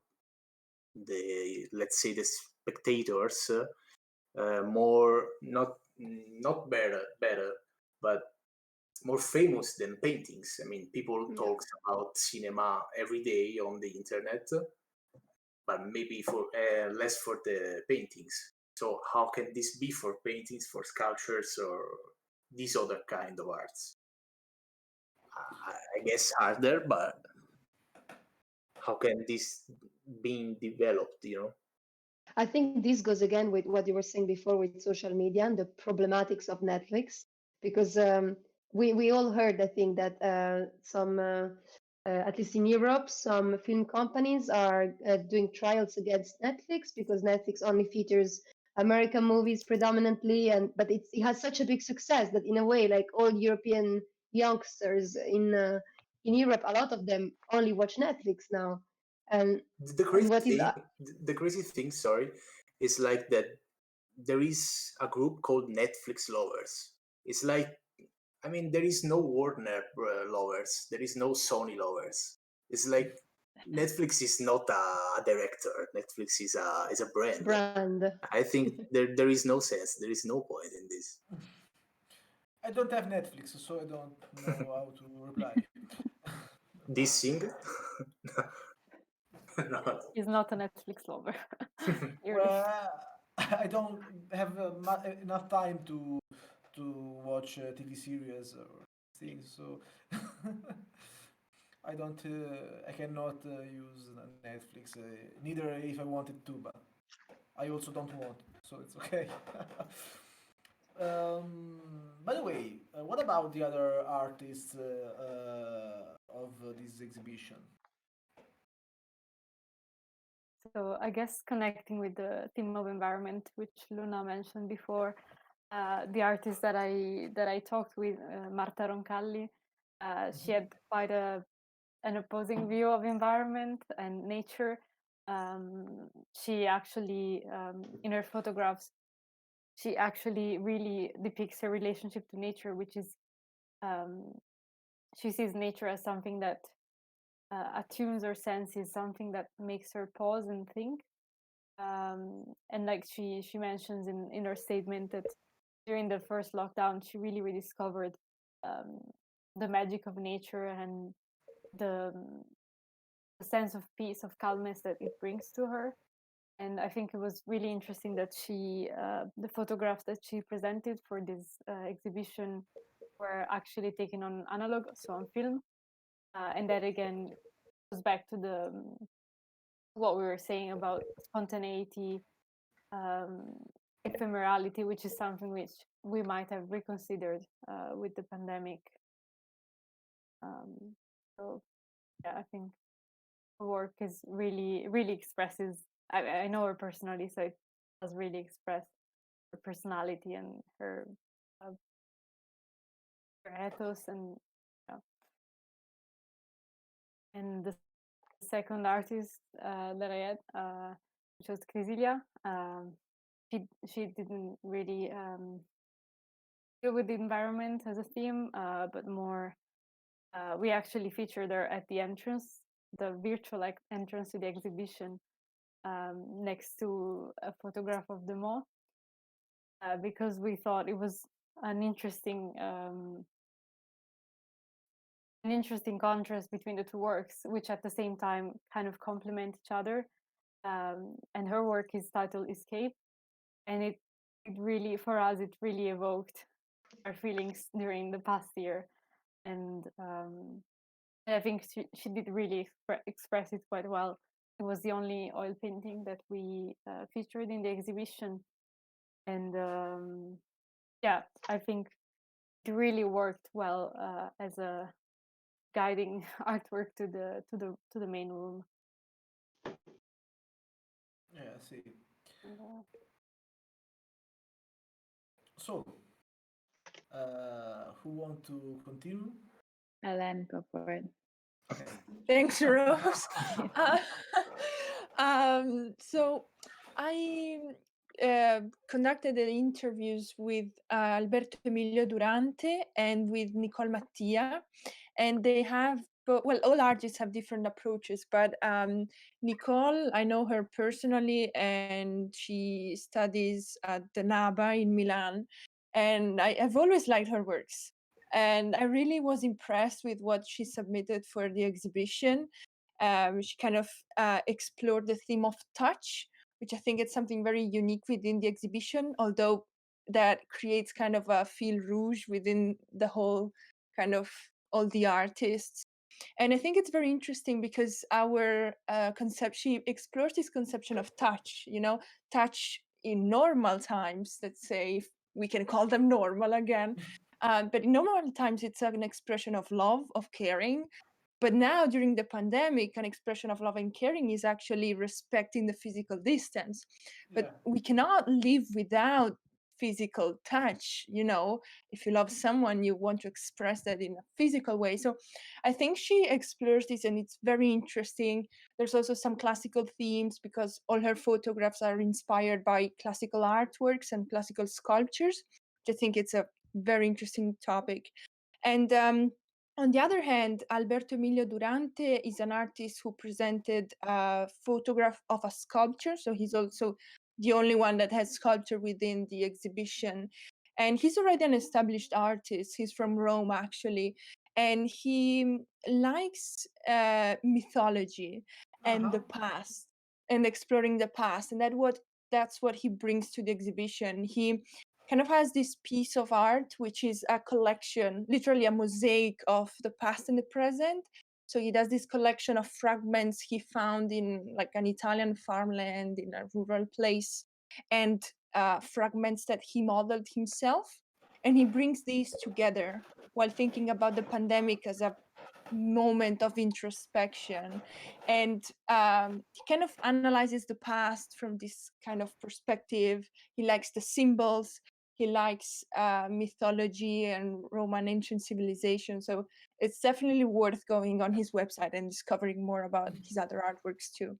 Speaker 6: the, let's say, the spectators, more not better, but more famous than paintings. I mean, people
Speaker 2: Yeah.
Speaker 6: talk about cinema every day on the internet, but maybe for less for the paintings. So how can this be for paintings, for sculptures, or these other kind of arts? I guess harder, but how can this being developed?
Speaker 2: I think this goes again with what you were saying before with social media and the problematics of Netflix, because we all heard, I think, that some, at least in Europe, some film companies are doing trials against Netflix, because Netflix only features American movies predominantly, but it has such a big success that in a way, like all European youngsters in Europe, a lot of them only watch Netflix now. And
Speaker 6: The
Speaker 2: and
Speaker 6: crazy
Speaker 2: what is
Speaker 6: thing, the crazy thing, sorry, is like that there is a group called Netflix lovers. It's like, I mean, there is no Warner lovers, there is no Sony lovers. It's like Netflix is not a director. Netflix is a brand.
Speaker 2: brand?
Speaker 6: I think there is no sense. There is no point in this.
Speaker 1: I don't have Netflix, so I don't know how to reply.
Speaker 6: This thing, no.
Speaker 4: He's not a Netflix lover.
Speaker 1: Well, I don't have enough time to watch TV series or things, so I don't. I cannot use Netflix. Neither if I wanted to, but I also don't want, so it's okay. By the way, what about the other artists of this exhibition?
Speaker 4: So I guess connecting with the theme of environment, which Luna mentioned before, the artist that I talked with, Marta Roncalli, she had quite a an opposing view of environment and nature. She actually, in her photographs, she actually really depicts her relationship to nature, which is, she sees nature as something that attunes her senses, something that makes her pause and think. And like she mentions in her statement that during the first lockdown, she really rediscovered the magic of nature and the sense of peace, of calmness that it brings to her. And I think it was really interesting that she, the photographs that she presented for this exhibition were actually taken on analog, so on film. And that again goes back to the what we were saying about spontaneity, ephemerality, which is something which we might have reconsidered with the pandemic. So yeah, I think her work is really expresses. I know her personally, so it does really express her personality and her ethos and yeah. And the second artist that I had, which was Crisilia. She didn't really deal with the environment as a theme, but more. We actually featured her at the entrance, the virtual entrance to the exhibition, next to a photograph of the moth, because we thought it was an interesting contrast between the two works, which at the same time kind of complement each other. And her work is titled Escape, and it really, for us, it really evoked our feelings during the past year. And I think she did really express it quite well. It was the only oil painting that we featured in the exhibition. And yeah, I think it really worked well as a guiding artwork to the main room.
Speaker 1: Yeah, I see.
Speaker 4: And,
Speaker 1: So, who want to continue?
Speaker 5: Ellen, go for it.
Speaker 1: Okay.
Speaker 3: Thanks, Rose. Uh, so I conducted the interviews with Alberto Emilio Durante and with Nicole Mattia, and they have, well, all artists have different approaches, but Nicole, I know her personally, and she studies at the NABA in Milan, and I've always liked her works. And I really was impressed with what she submitted for the exhibition. She kind of explored the theme of touch, which I think is something very unique within the exhibition, although that creates kind of a fil rouge within the whole kind of all the artists. And I think it's very interesting because our concept, she explores this conception of touch, touch in normal times, let's say, if we can call them normal again. But in normal times, it's an expression of love, of caring. But now, during the pandemic, an expression of love and caring is actually respecting the physical distance. But we cannot live without physical touch. If you love someone, you want to express that in a physical way. So I think she explores this, and it's very interesting. There's also some classical themes because all her photographs are inspired by classical artworks and classical sculptures, which I think it's a very interesting topic. And on the other hand, Alberto Emilio Durante is an artist who presented a photograph of a sculpture. So he's also the only one that has sculpture within the exhibition. And he's already an established artist. He's from Rome, actually. And he likes mythology and the past and exploring the past. And that's what he brings to the exhibition. He kind of has this piece of art, which is a collection, literally a mosaic of the past and the present. So he does this collection of fragments he found in like an Italian farmland in a rural place, and fragments that he modeled himself. And he brings these together while thinking about the pandemic as a moment of introspection. And he kind of analyzes the past from this kind of perspective. He likes the symbols. he likes mythology and Roman ancient civilization. So it's definitely worth going on his website and discovering more about his other artworks too.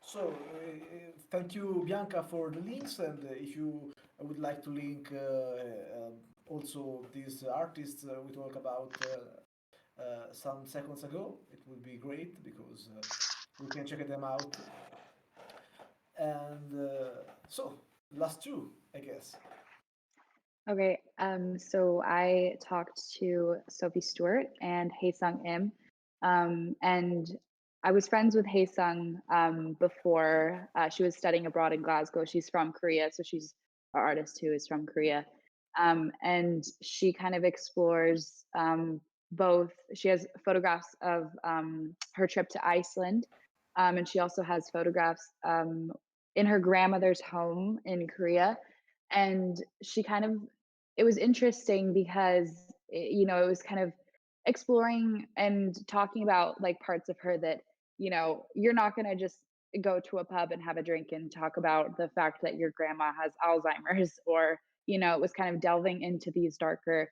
Speaker 1: So, thank you, Bianca, for the links. And if you would like to link also these artists we talked about some seconds ago, it would be great because we can check them out. And so, last two, I guess.
Speaker 5: Okay, so I talked to Sophie Stewart and Haesung Im, and I was friends with Haesung before she was studying abroad in Glasgow. She's from Korea, so she's an artist who is from Korea, and she kind of explores both. She has photographs of her trip to Iceland, and she also has photographs in her grandmother's home in Korea, and she kind of it was interesting because it was kind of exploring and talking about like parts of her that you're not going to just go to a pub and have a drink and talk about the fact that your grandma has Alzheimer's, or it was kind of delving into these darker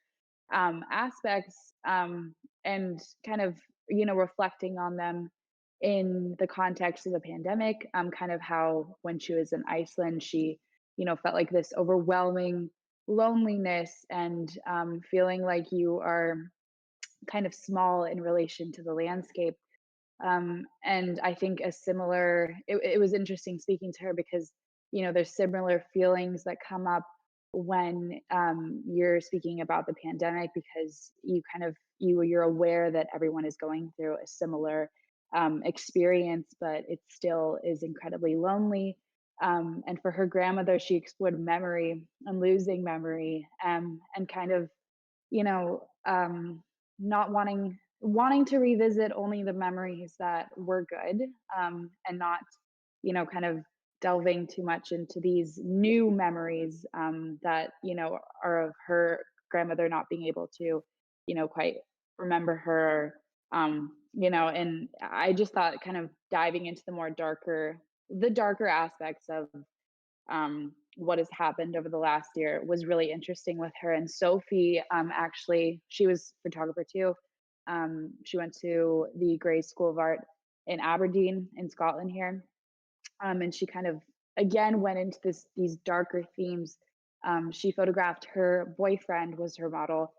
Speaker 5: aspects, and kind of reflecting on them in the context of the pandemic, kind of how when she was in Iceland she felt like this overwhelming loneliness, and feeling like you are kind of small in relation to the landscape. And I think it was interesting speaking to her because there's similar feelings that come up when you're speaking about the pandemic, because you're aware that everyone is going through a similar experience, but it still is incredibly lonely. And for her grandmother, she explored memory and losing memory, and kind of not wanting to revisit only the memories that were good, and not kind of delving too much into these new memories that are of her grandmother not being able to quite remember her, and I just thought kind of diving into the darker aspects of what has happened over the last year was really interesting with her. And Sophie, actually, she was photographer too. She went to the Grey School of Art in Aberdeen in Scotland here, and she kind of again went into these darker themes. She photographed her boyfriend, was her model.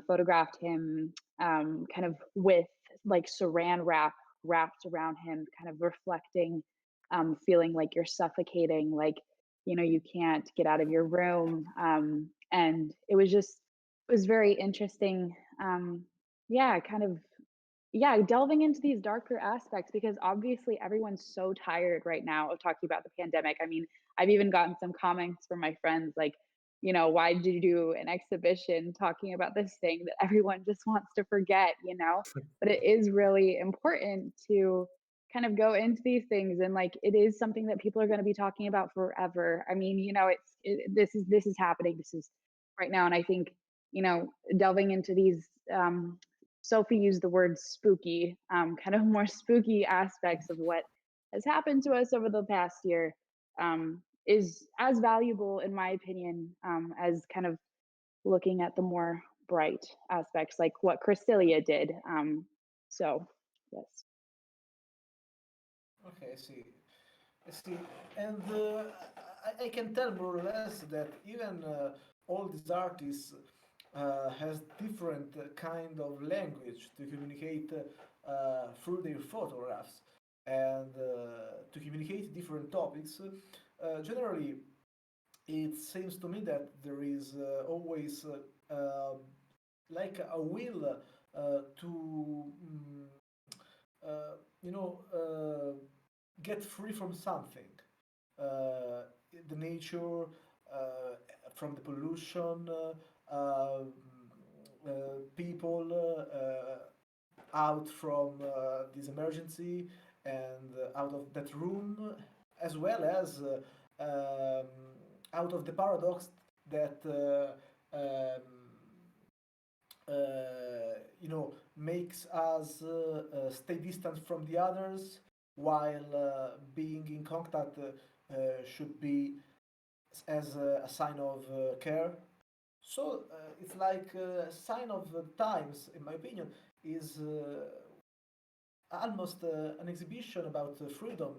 Speaker 5: Photographed him kind of with like saran wrap wrapped around him, kind of reflecting, feeling like you're suffocating, like you can't get out of your room. And it was very interesting. Yeah, kind of, yeah, delving into these darker aspects, because obviously everyone's so tired right now of talking about the pandemic. I mean, I've even gotten some comments from my friends like, why did you do an exhibition talking about this thing that everyone just wants to forget, but it is really important to kind of go into these things, and like it is something that people are going to be talking about forever. I mean, this is happening, this is right now. And I think delving into these, Sophie used the word spooky, kind of more spooky aspects of what has happened to us over the past year, is as valuable, in my opinion, as kind of looking at the more bright aspects, like what Cristilia did. So, yes.
Speaker 1: Okay, I see. And I can tell more or less that even all these artists has different kind of language to communicate through their photographs and to communicate different topics. Generally, it seems to me that there is always like a will to you know get free from something, uh, the nature, from the pollution, people out from this emergency and out of that room, as well as out of the paradox that makes us stay distant from the others while being in contact should be as a sign of care. So it's like a sign of the times, in my opinion, is almost an exhibition about freedom,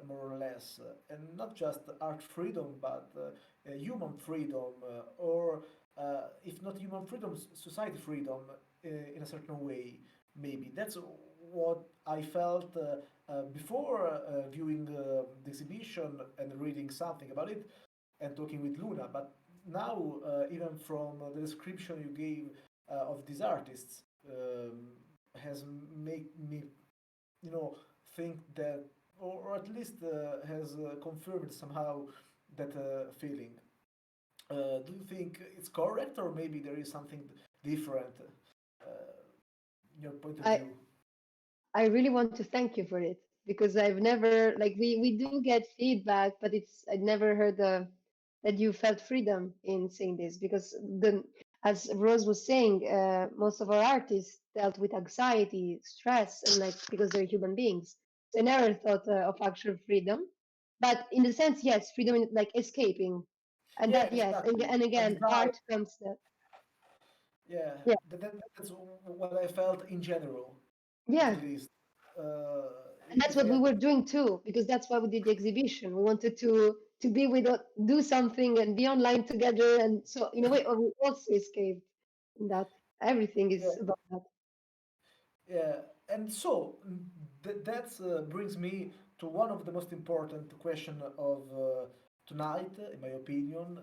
Speaker 1: more or less, and not just art freedom, but human freedom, or if not human freedom, society freedom in a certain way. Maybe that's what I felt before viewing the exhibition and reading something about it and talking with Luna. But now, even from the description you gave of these artists, has made me, you know, think that, or at least has confirmed somehow that feeling. Do you think it's correct, or maybe there is something different in your point of
Speaker 2: I
Speaker 1: view?
Speaker 2: I really want to thank you for it because I've never like we do get feedback, but it's I'd never heard that you felt freedom in saying this because the as Rose was saying, most of our artists dealt with anxiety, stress, and like because they're human beings. So I never thought of actual freedom, but in the sense, yes, freedom in like escaping, and
Speaker 1: Yeah,
Speaker 2: that yes,
Speaker 1: exactly.
Speaker 2: and again,
Speaker 1: Exile.
Speaker 2: art comes that
Speaker 1: Yeah,
Speaker 2: yeah
Speaker 1: that's what I felt in general,
Speaker 2: yeah.
Speaker 1: at least. Uh,
Speaker 2: And that's
Speaker 1: if I
Speaker 2: what we
Speaker 1: had,
Speaker 2: were doing too, because that's why we did the exhibition. We wanted to be with do something and be online together, and so in a way, we also escaped in that. Everything
Speaker 1: yeah,
Speaker 2: is about that.
Speaker 1: yeah, and so that brings me to one of the most important question of tonight, in my opinion.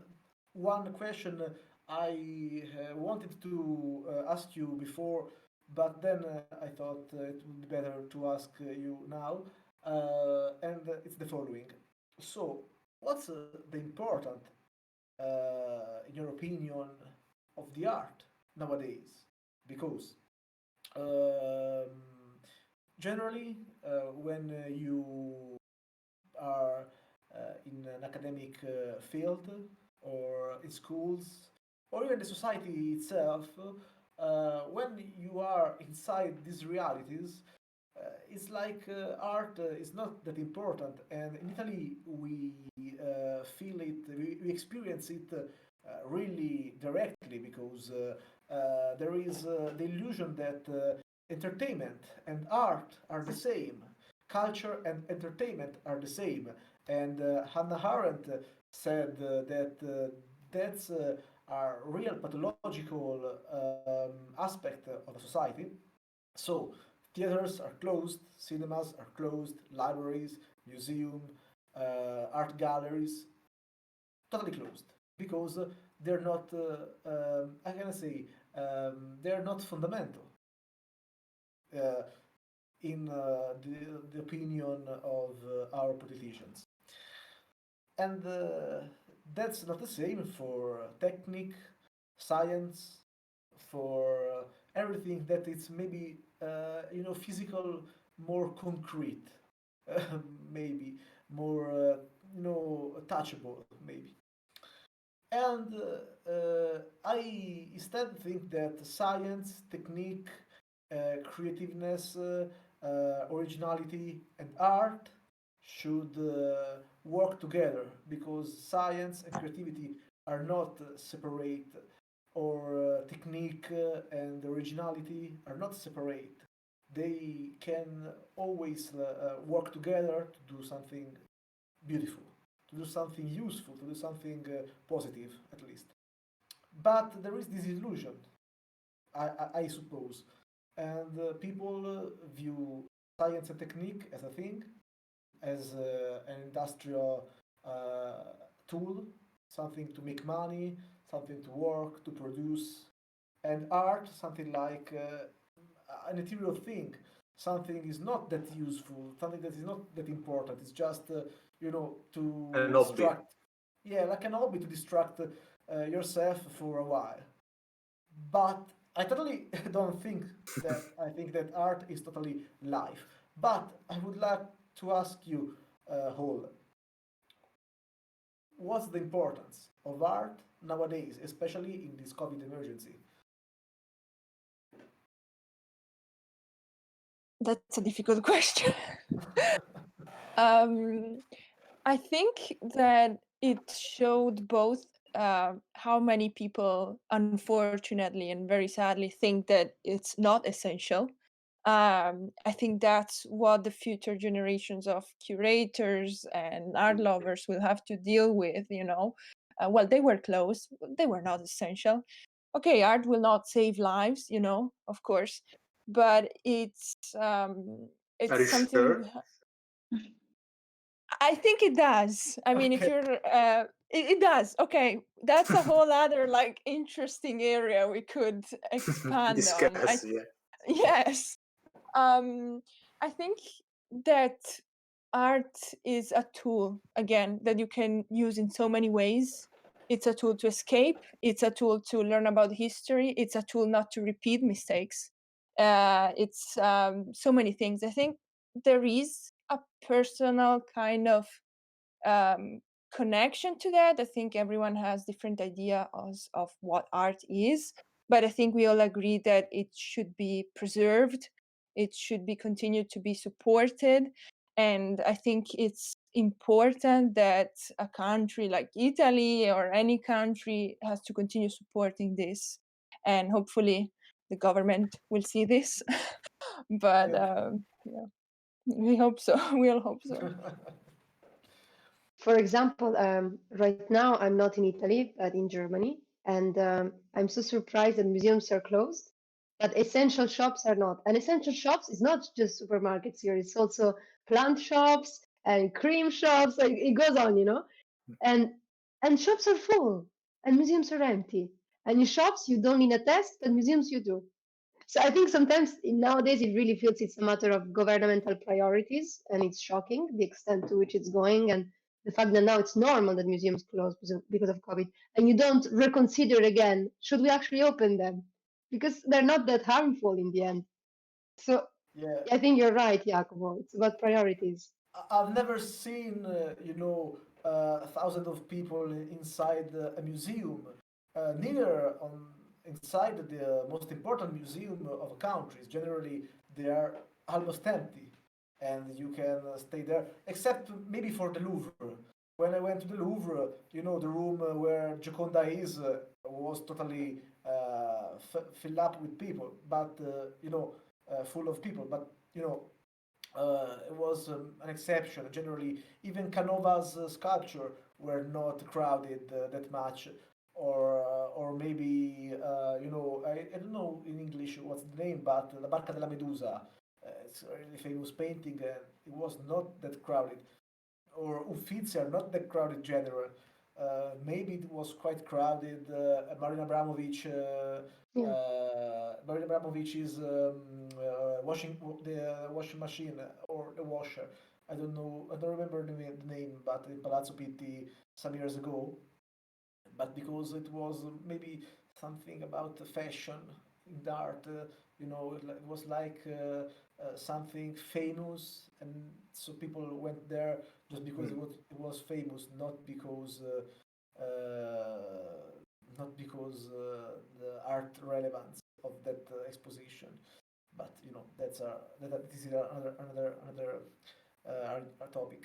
Speaker 1: One question I wanted to ask you before, but then I thought it would be better to ask you now, and it's the following. So, what's the important, in your opinion, of the art nowadays? Because um, generally, when you are in an academic field or in schools or even the society itself, when you are inside these realities, it's like art is not that important. And in Italy, we feel it, we experience it really directly because there is the illusion that entertainment and art are the same, culture and entertainment are the same. And Hannah Arendt said that that's a real pathological aspect of a society. So, theaters are closed, cinemas are closed, libraries, museums, art galleries, totally closed because they're not, I can say, they're not fundamental uh, in the opinion of our politicians. And that's not the same for technique, science, for everything that it's maybe physical, more concrete, maybe more touchable, maybe. And I instead think that science, technique, creativeness, originality, and art should work together because science and creativity are not separate, or technique and originality are not separate. They can always work together to do something beautiful, to do something useful, to do something positive at least. But there is this illusion, I suppose, and people view science and technique as a thing, as an industrial tool, something to make money, something to work, to produce, and art, something like an ethereal thing. Something is not that useful, something that is not that important. It's just, to
Speaker 6: An hobby.
Speaker 1: distract. Yeah, like an hobby to distract yourself for a while. But I totally don't think that. I think that art is totally life. But I would like to ask you, Hall, what's the importance of art nowadays, especially in this COVID emergency?
Speaker 3: That's a difficult question. um, I think that it showed both how many people, unfortunately and very sadly, think that it's not essential. I think that's what the future generations of curators and art lovers will have to deal with. Well, they were close, they were not essential. Okay, art will not save lives, of course, but it's
Speaker 6: Are you
Speaker 3: something.
Speaker 6: sure?
Speaker 3: I think it does. I mean, if
Speaker 1: Okay.
Speaker 3: you're, it does. Okay, that's a whole other like interesting area we could expand on.
Speaker 6: Discuss, yeah.
Speaker 3: Yes. I think that art is a tool, again, that you can use in so many ways. It's a tool to escape. It's a tool to learn about history. It's a tool not to repeat mistakes. It's so many things. I think there is a personal kind of um, connection to that. I think everyone has different ideas of what art is, but I think we all agree that it should be preserved. It should be continued to be supported. And I think it's important that a country like Italy or any country has to continue supporting this. And hopefully the government will see this. But
Speaker 1: Yeah.
Speaker 3: yeah, we hope so. We all hope so.
Speaker 2: For example, right now I'm not in Italy, but in Germany, and I'm so surprised that museums are closed, but essential shops are not. And essential shops is not just supermarkets here; it's also plant shops and cream shops. Like it goes on, and shops are full, and museums are empty. And in shops you don't need a test, but museums you do. So I think sometimes nowadays it really feels it's a matter of governmental priorities, and it's shocking the extent to which it's going, and the fact that now it's normal that museums close because of COVID, and you don't reconsider again, should we actually open them? Because they're not that harmful in the end. So
Speaker 1: Yeah.
Speaker 2: I think you're right, Jacopo. It's about priorities.
Speaker 1: I've never seen, thousands of people inside a museum, neither on inside the most important museum of a country. Generally, they are almost empty, and you can stay there, except maybe for the Louvre. When I went to the Louvre, the room where Gioconda is was totally filled up with people, but full of people. But it was an exception. Generally, even Canova's sculpture were not crowded that much, or maybe I don't know in English what's the name, but La Barca della Medusa. It's a really famous painting, and it was not that crowded. Or Uffizi are not that crowded in general. Maybe it was quite crowded.
Speaker 2: Yeah.
Speaker 1: Marina Abramovich is washing the washing machine or the washer. I don't know. I don't remember the name, but in Palazzo Pitti some years ago. But because it was maybe something about the fashion in the art, it was like something famous, and so people went there just because it was famous, not because the art relevance of that exposition. But this is another topic.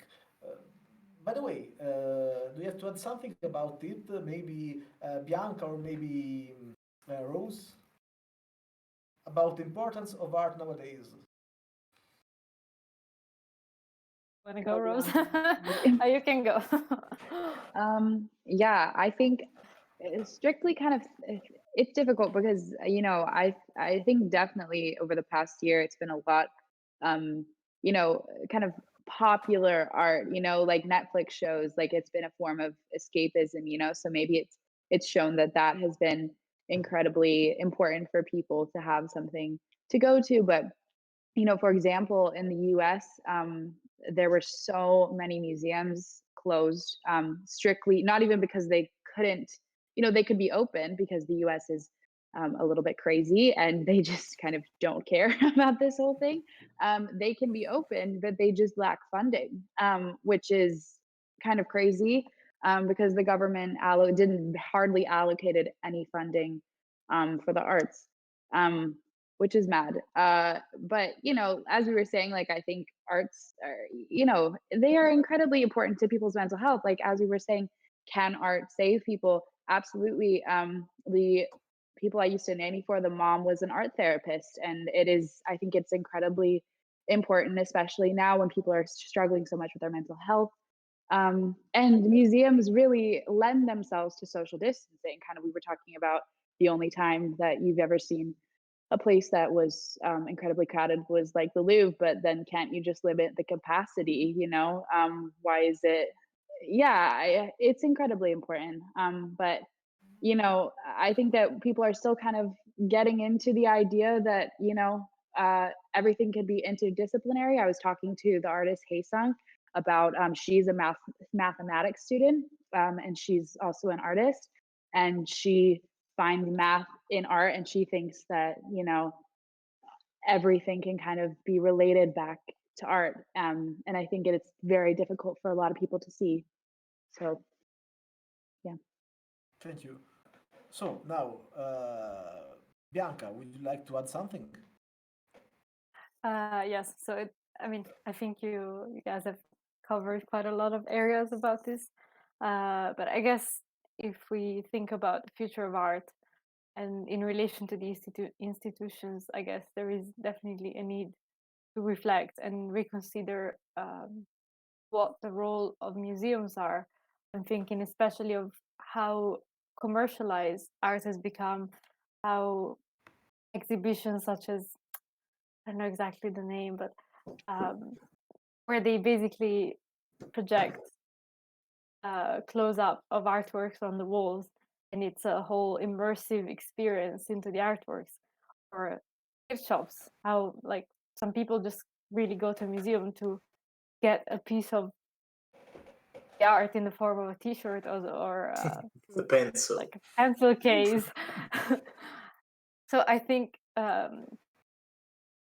Speaker 1: By the way, do you have to add something about it? Maybe Bianca or maybe Rose about the importance of art nowadays.
Speaker 4: Want to go, Rose?
Speaker 5: Bianca.
Speaker 4: You can go.
Speaker 5: Yeah, I think strictly kind of it's difficult because I think definitely over the past year it's been a lot kind of popular art, like Netflix shows, like it's been a form of escapism, so maybe it's shown that that has been incredibly important for people to have something to go to. But for example, in the US, there were so many museums closed, strictly, not even because they couldn't, they could be open because the US is a little bit crazy and they just kind of don't care about this whole thing. They can be open, but they just lack funding, which is kind of crazy because the government didn't hardly allocated any funding for the arts. Which is mad. But as we were saying, like I think arts are, they are incredibly important to people's mental health. Like as we were saying, can art save people? Absolutely. The people I used to nanny for, the mom was an art therapist, and I think it's incredibly important, especially now when people are struggling so much with their mental health. And museums really lend themselves to social distancing. Kind of, we were talking about the only time that you've ever seen a place that was incredibly crowded was like the Louvre, but then can't you just limit the capacity? Why is it? Yeah, it's incredibly important. But I think that people are still kind of getting into the idea that everything can be interdisciplinary. I was talking to the artist Haesung about she's a mathematics student, and she's also an artist, and she finds math in art, and she thinks that everything can kind of be related back to art, and I think it's very difficult for a lot of people to see. So yeah.
Speaker 1: Thank you. So now, Bianca, would you like to add something?
Speaker 4: Yes. So I think you guys have covered quite a lot of areas about this. But I guess if we think about the future of art and in relation to the institutions, I guess there is definitely a need to reflect and reconsider what the role of museums are. I'm thinking especially of how commercialized art has become, how exhibitions such as, I don't know exactly the name, but where they basically project close up of artworks on the walls, and it's a whole immersive experience into the artworks. Or gift shops, how like some people just really go to a museum to get a piece of the art in the form of a T-shirt or
Speaker 6: The pencil.
Speaker 4: like a pencil case. So I think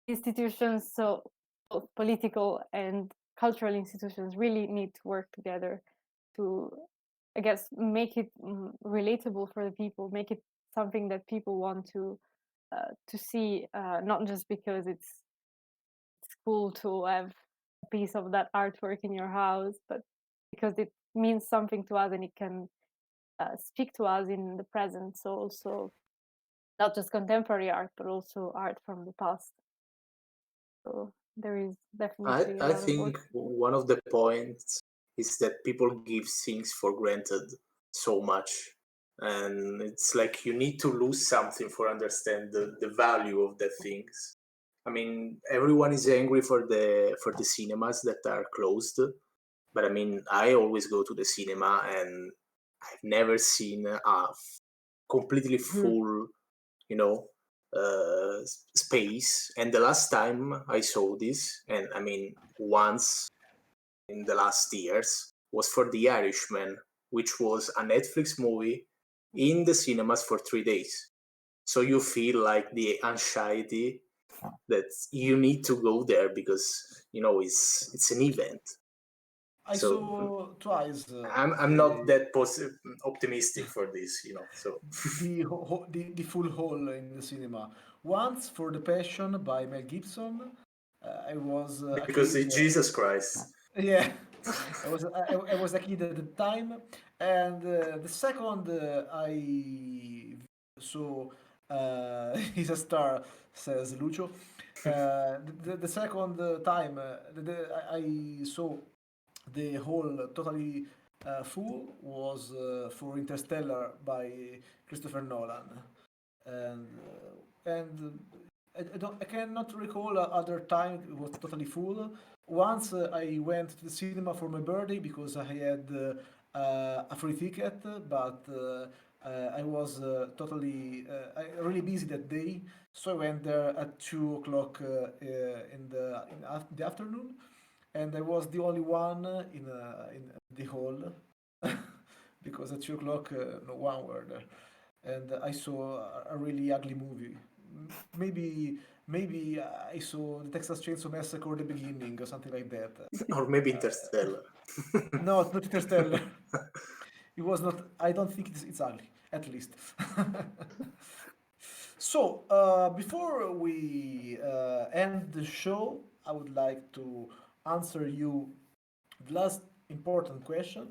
Speaker 4: institutions, so both political and cultural institutions, really need to work together to, I guess, make it relatable for the people, make it something that people want to see, not just because it's cool to have a piece of that artwork in your house, but because it means something to us and it can speak to us in the present. So also not just contemporary art, but also art from the past. So there is definitely a
Speaker 6: I
Speaker 4: lot of
Speaker 6: think
Speaker 4: work.
Speaker 6: one of the points is that people give things for granted so much, and it's like you need to lose something for understand the value of the things. I mean, everyone is angry for the cinemas that are closed, but I mean, I always go to the cinema, and I've never seen a completely full, you know, space. And the last time I saw this, and I mean, once in the last years, was for The Irishman, which was a Netflix movie in the cinemas for 3 days. So you feel like the anxiety that you need to go there because it's an event.
Speaker 1: I
Speaker 6: So
Speaker 1: saw twice
Speaker 6: I'm not that optimistic for this, So
Speaker 1: the full hall in the cinema. Once for The Passion by Mel Gibson. I was a
Speaker 6: because
Speaker 1: kid.
Speaker 6: it's Jesus Christ.
Speaker 1: Yeah, I was a kid at the time, and the second I saw he's a star, says Lucio. The second time I saw the whole totally full was for Interstellar by Christopher Nolan, and I cannot recall other time it was totally full. Once I went to the cinema for my birthday because I had a free ticket, but I was really busy that day, so I went there at 2 o'clock in the afternoon, and I was the only one in the hall because at 2 o'clock no one were there, and I saw a really ugly movie. Maybe I saw the Texas Chainsaw Massacre at the beginning or something like that.
Speaker 6: Or maybe Interstellar.
Speaker 1: No, not Interstellar. It was not. I don't think it's ugly, at least. So, before we end the show, I would like to answer you the last important question,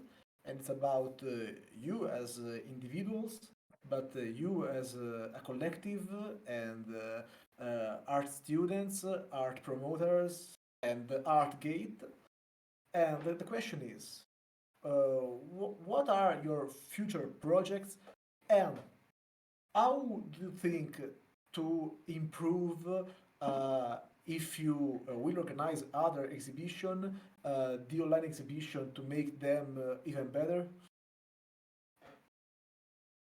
Speaker 1: and it's about you as individuals, but you as a collective, and art students, art promoters, and the art gate. And the question is, what are your future projects, and how do you think to improve, if you will organize other exhibition, the online exhibition, to make them even better?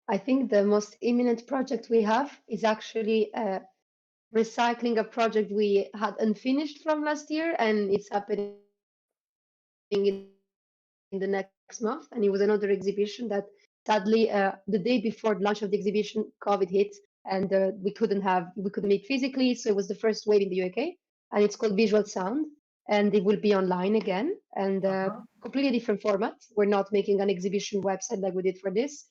Speaker 2: I think the most imminent project we have is actually recycling a project we had unfinished from last year, and it's happening in the next month. And it was another exhibition that sadly, the day before the launch of the exhibition, COVID hit, and we couldn't meet physically. So it was the first wave in the UK, and it's called Visual Sound, and it will be online again, and
Speaker 1: Uh-huh.
Speaker 2: completely different format. We're not making an exhibition website like we did for this.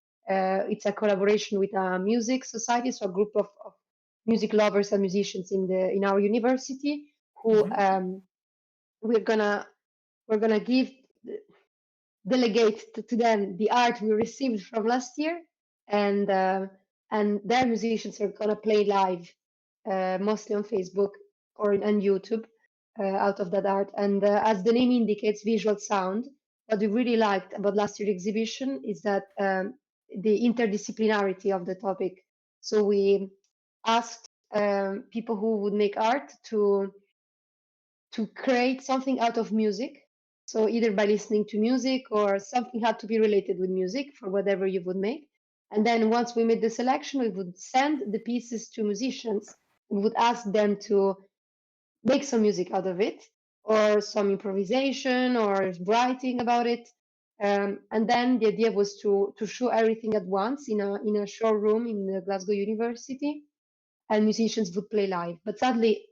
Speaker 2: It's a collaboration with a music society, so a group of music lovers and musicians in our university who
Speaker 1: Mm-hmm.
Speaker 2: we're gonna we're gonna give delegate to them the art we received from last year, and their musicians are gonna play live, mostly on Facebook or on YouTube, out of that art. And as the name indicates, visual sound. What we really liked about last year's exhibition is that the interdisciplinarity of the topic. So we asked people who would make art to create something out of music. So either by listening to music, or something had to be related with music for whatever you would make. And then once we made the selection, we would send the pieces to musicians. We would ask them to make some music out of it, or some improvisation, or writing about it. And then the idea was to show everything at once in a showroom in the Glasgow University, and musicians would play live. But sadly,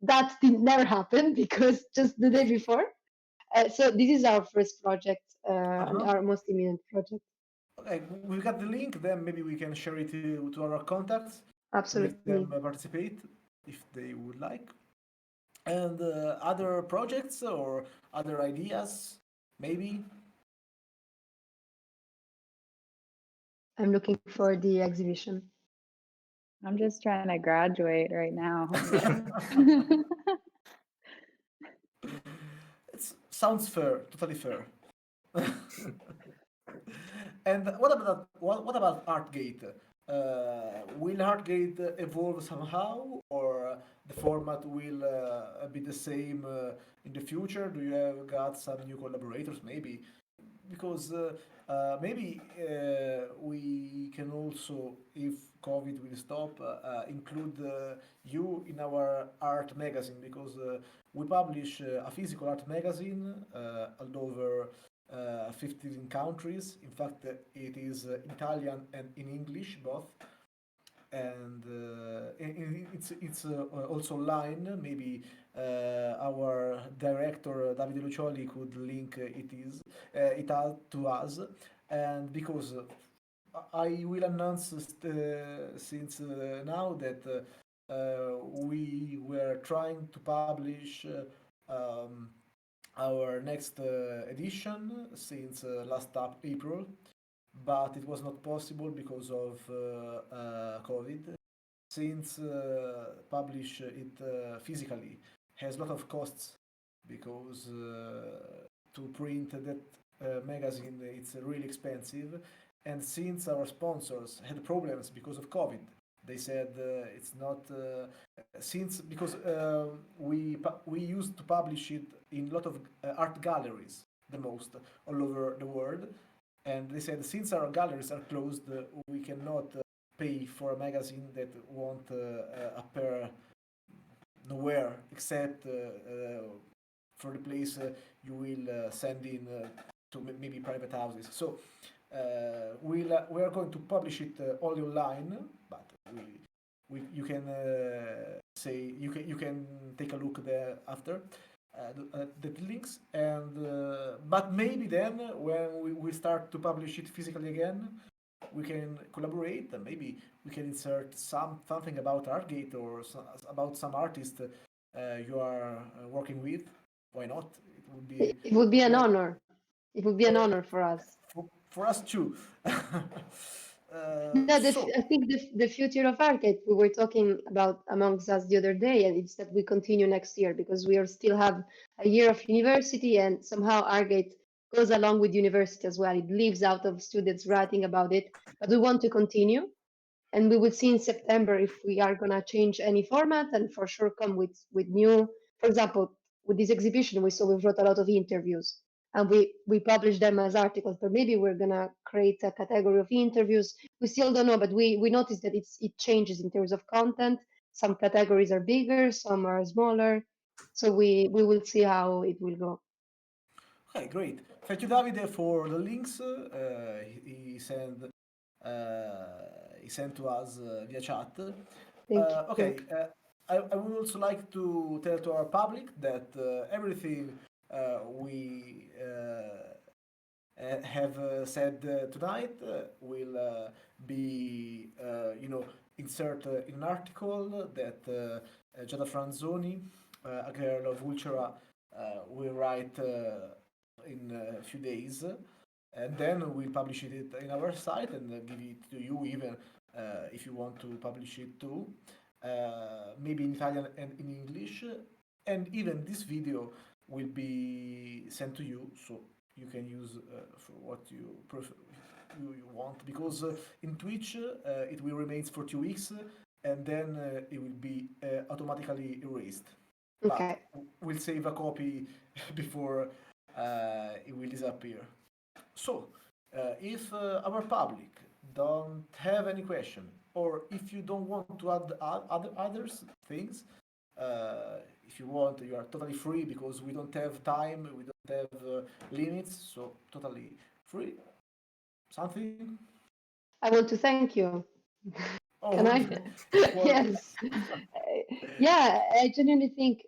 Speaker 2: that did never happen because just the day before. So this is our first project, and
Speaker 1: Uh-huh.
Speaker 2: our most imminent project.
Speaker 1: Okay, we got the link. Then maybe we can share it to our contacts to make them
Speaker 2: Absolutely.
Speaker 1: participate if they would like. And other projects or other ideas, maybe.
Speaker 2: I'm looking for the exhibition.
Speaker 5: I'm just trying to graduate right now.
Speaker 1: It sounds fair, totally fair. And what about Artgate? Will Artgate evolve somehow, or the format will be the same in the future? Do you have got some new collaborators, maybe? Because maybe we can also, if COVID will stop, include you in our art magazine, because we publish a physical art magazine all over 15 countries. In fact, it is Italian and in English both, and it's also online. Maybe our director Davide Lucioli could link it out to us, and because I will announce since now that we were trying to publish our next edition since April, but it was not possible because of COVID. Since publish it physically has a lot of costs, because to print that magazine it's really expensive, and since our sponsors had problems because of COVID, they said it's not since because we used to publish it in a lot of art galleries, the most all over the world, and they said since our galleries are closed, we cannot pay for a magazine that won't appear nowhere except for the place you will send in to maybe private houses. So we are going to publish it only online, but you can say you can take a look there after the links, and but maybe then when we start to publish it physically again, we can collaborate, and maybe we can insert something about Artgate, or about some artist you are working with. Why not? It would be
Speaker 2: It would be an
Speaker 1: like
Speaker 2: honor. It would be an honor for us.
Speaker 1: for us too.
Speaker 2: No,
Speaker 1: So,
Speaker 2: I think the future of art that we were talking about amongst us the other day, and it's that we continue next year because we are still have a year of university, and somehow Argate goes along with university as well. It leaves out of students writing about it, but we want to continue, and we will see in September if we are gonna change any format, and for sure come with new. For example, with this exhibition, we wrote a lot of interviews, and we publish them as articles. But maybe we're gonna create a category of interviews. We still don't know, but we noticed that it changes in terms of content. Some categories are bigger, some are smaller. So we will see how it will go.
Speaker 1: okay, great. Thank you, Davide, for the links. He sent to us via chat.
Speaker 2: Thank you.
Speaker 1: Okay, I would also like to tell to our public that everything we have said tonight will be, insert in an article that Giada Franzoni, a girl of Vultura, will write in a few days, and then we'll publish it in our site and give it to you even if you want to publish it too, maybe in Italian and in English, and even this video will be sent to you, so you can use for what you prefer, you want, because in Twitch it will remain for 2 weeks, and then it will be automatically erased. But
Speaker 2: Okay.
Speaker 1: we'll save a copy before it will disappear. So, if our public don't have any question, or if you don't want to add others things, if you want, you are totally free because we don't have time, we don't have limits, so totally free. Something?
Speaker 2: I want to thank you. Can
Speaker 1: Oh,
Speaker 2: I?
Speaker 1: well,
Speaker 2: Yes. Yeah, I genuinely think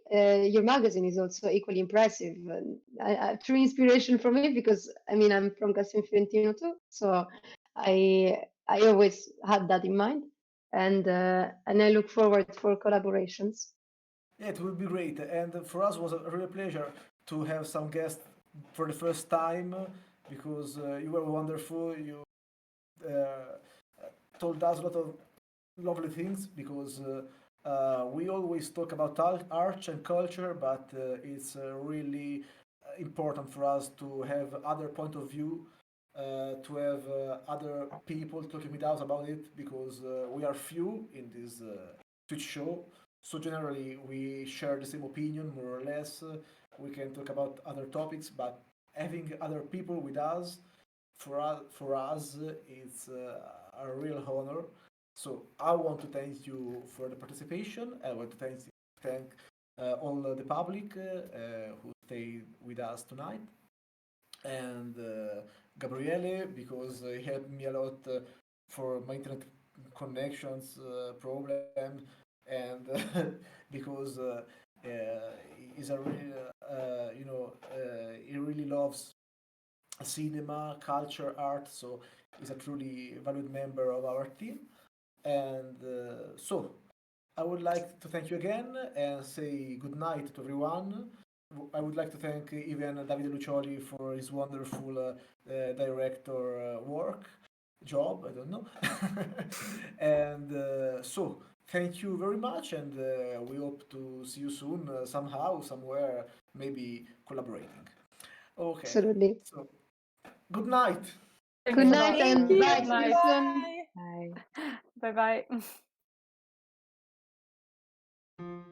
Speaker 2: your magazine is also equally impressive. And I true inspiration from it because I mean I'm from Casino Fiorentino too, so I always had that in mind, and I look forward for collaborations.
Speaker 1: yeah, it would be great. And for us, was a real pleasure to have some guests for the first time because you were wonderful. You uh, told us a lot of lovely things because we always talk about art and culture, but it's really important for us to have other point of view, to have other people talking with us about it because we are few in this Twitch show. So generally, we share the same opinion, more or less. We can talk about other topics, but having other people with us, for us, it's a real honor. So I want to thank you for the participation. I want to thank all the public who stayed with us tonight, and Gabriele because he helped me a lot for my internet connections problem, and because he's a really he really loves cinema, culture, art, so he's a truly valued member of our team. And so I would like to thank you again and say good night to everyone. I would like to thank even Davide Lucioli for his wonderful director work job. I don't know. And so thank you very much, and we hope to see you soon somehow, somewhere, maybe collaborating. Okay,
Speaker 2: Absolutely.
Speaker 1: so good night.
Speaker 2: Good
Speaker 4: Thanks a
Speaker 2: night
Speaker 4: lot.
Speaker 3: Thank
Speaker 2: and
Speaker 3: you.
Speaker 2: bye.
Speaker 4: Good
Speaker 2: See you
Speaker 4: night.
Speaker 2: soon.
Speaker 3: Bye.
Speaker 5: Bye.
Speaker 4: Bye bye.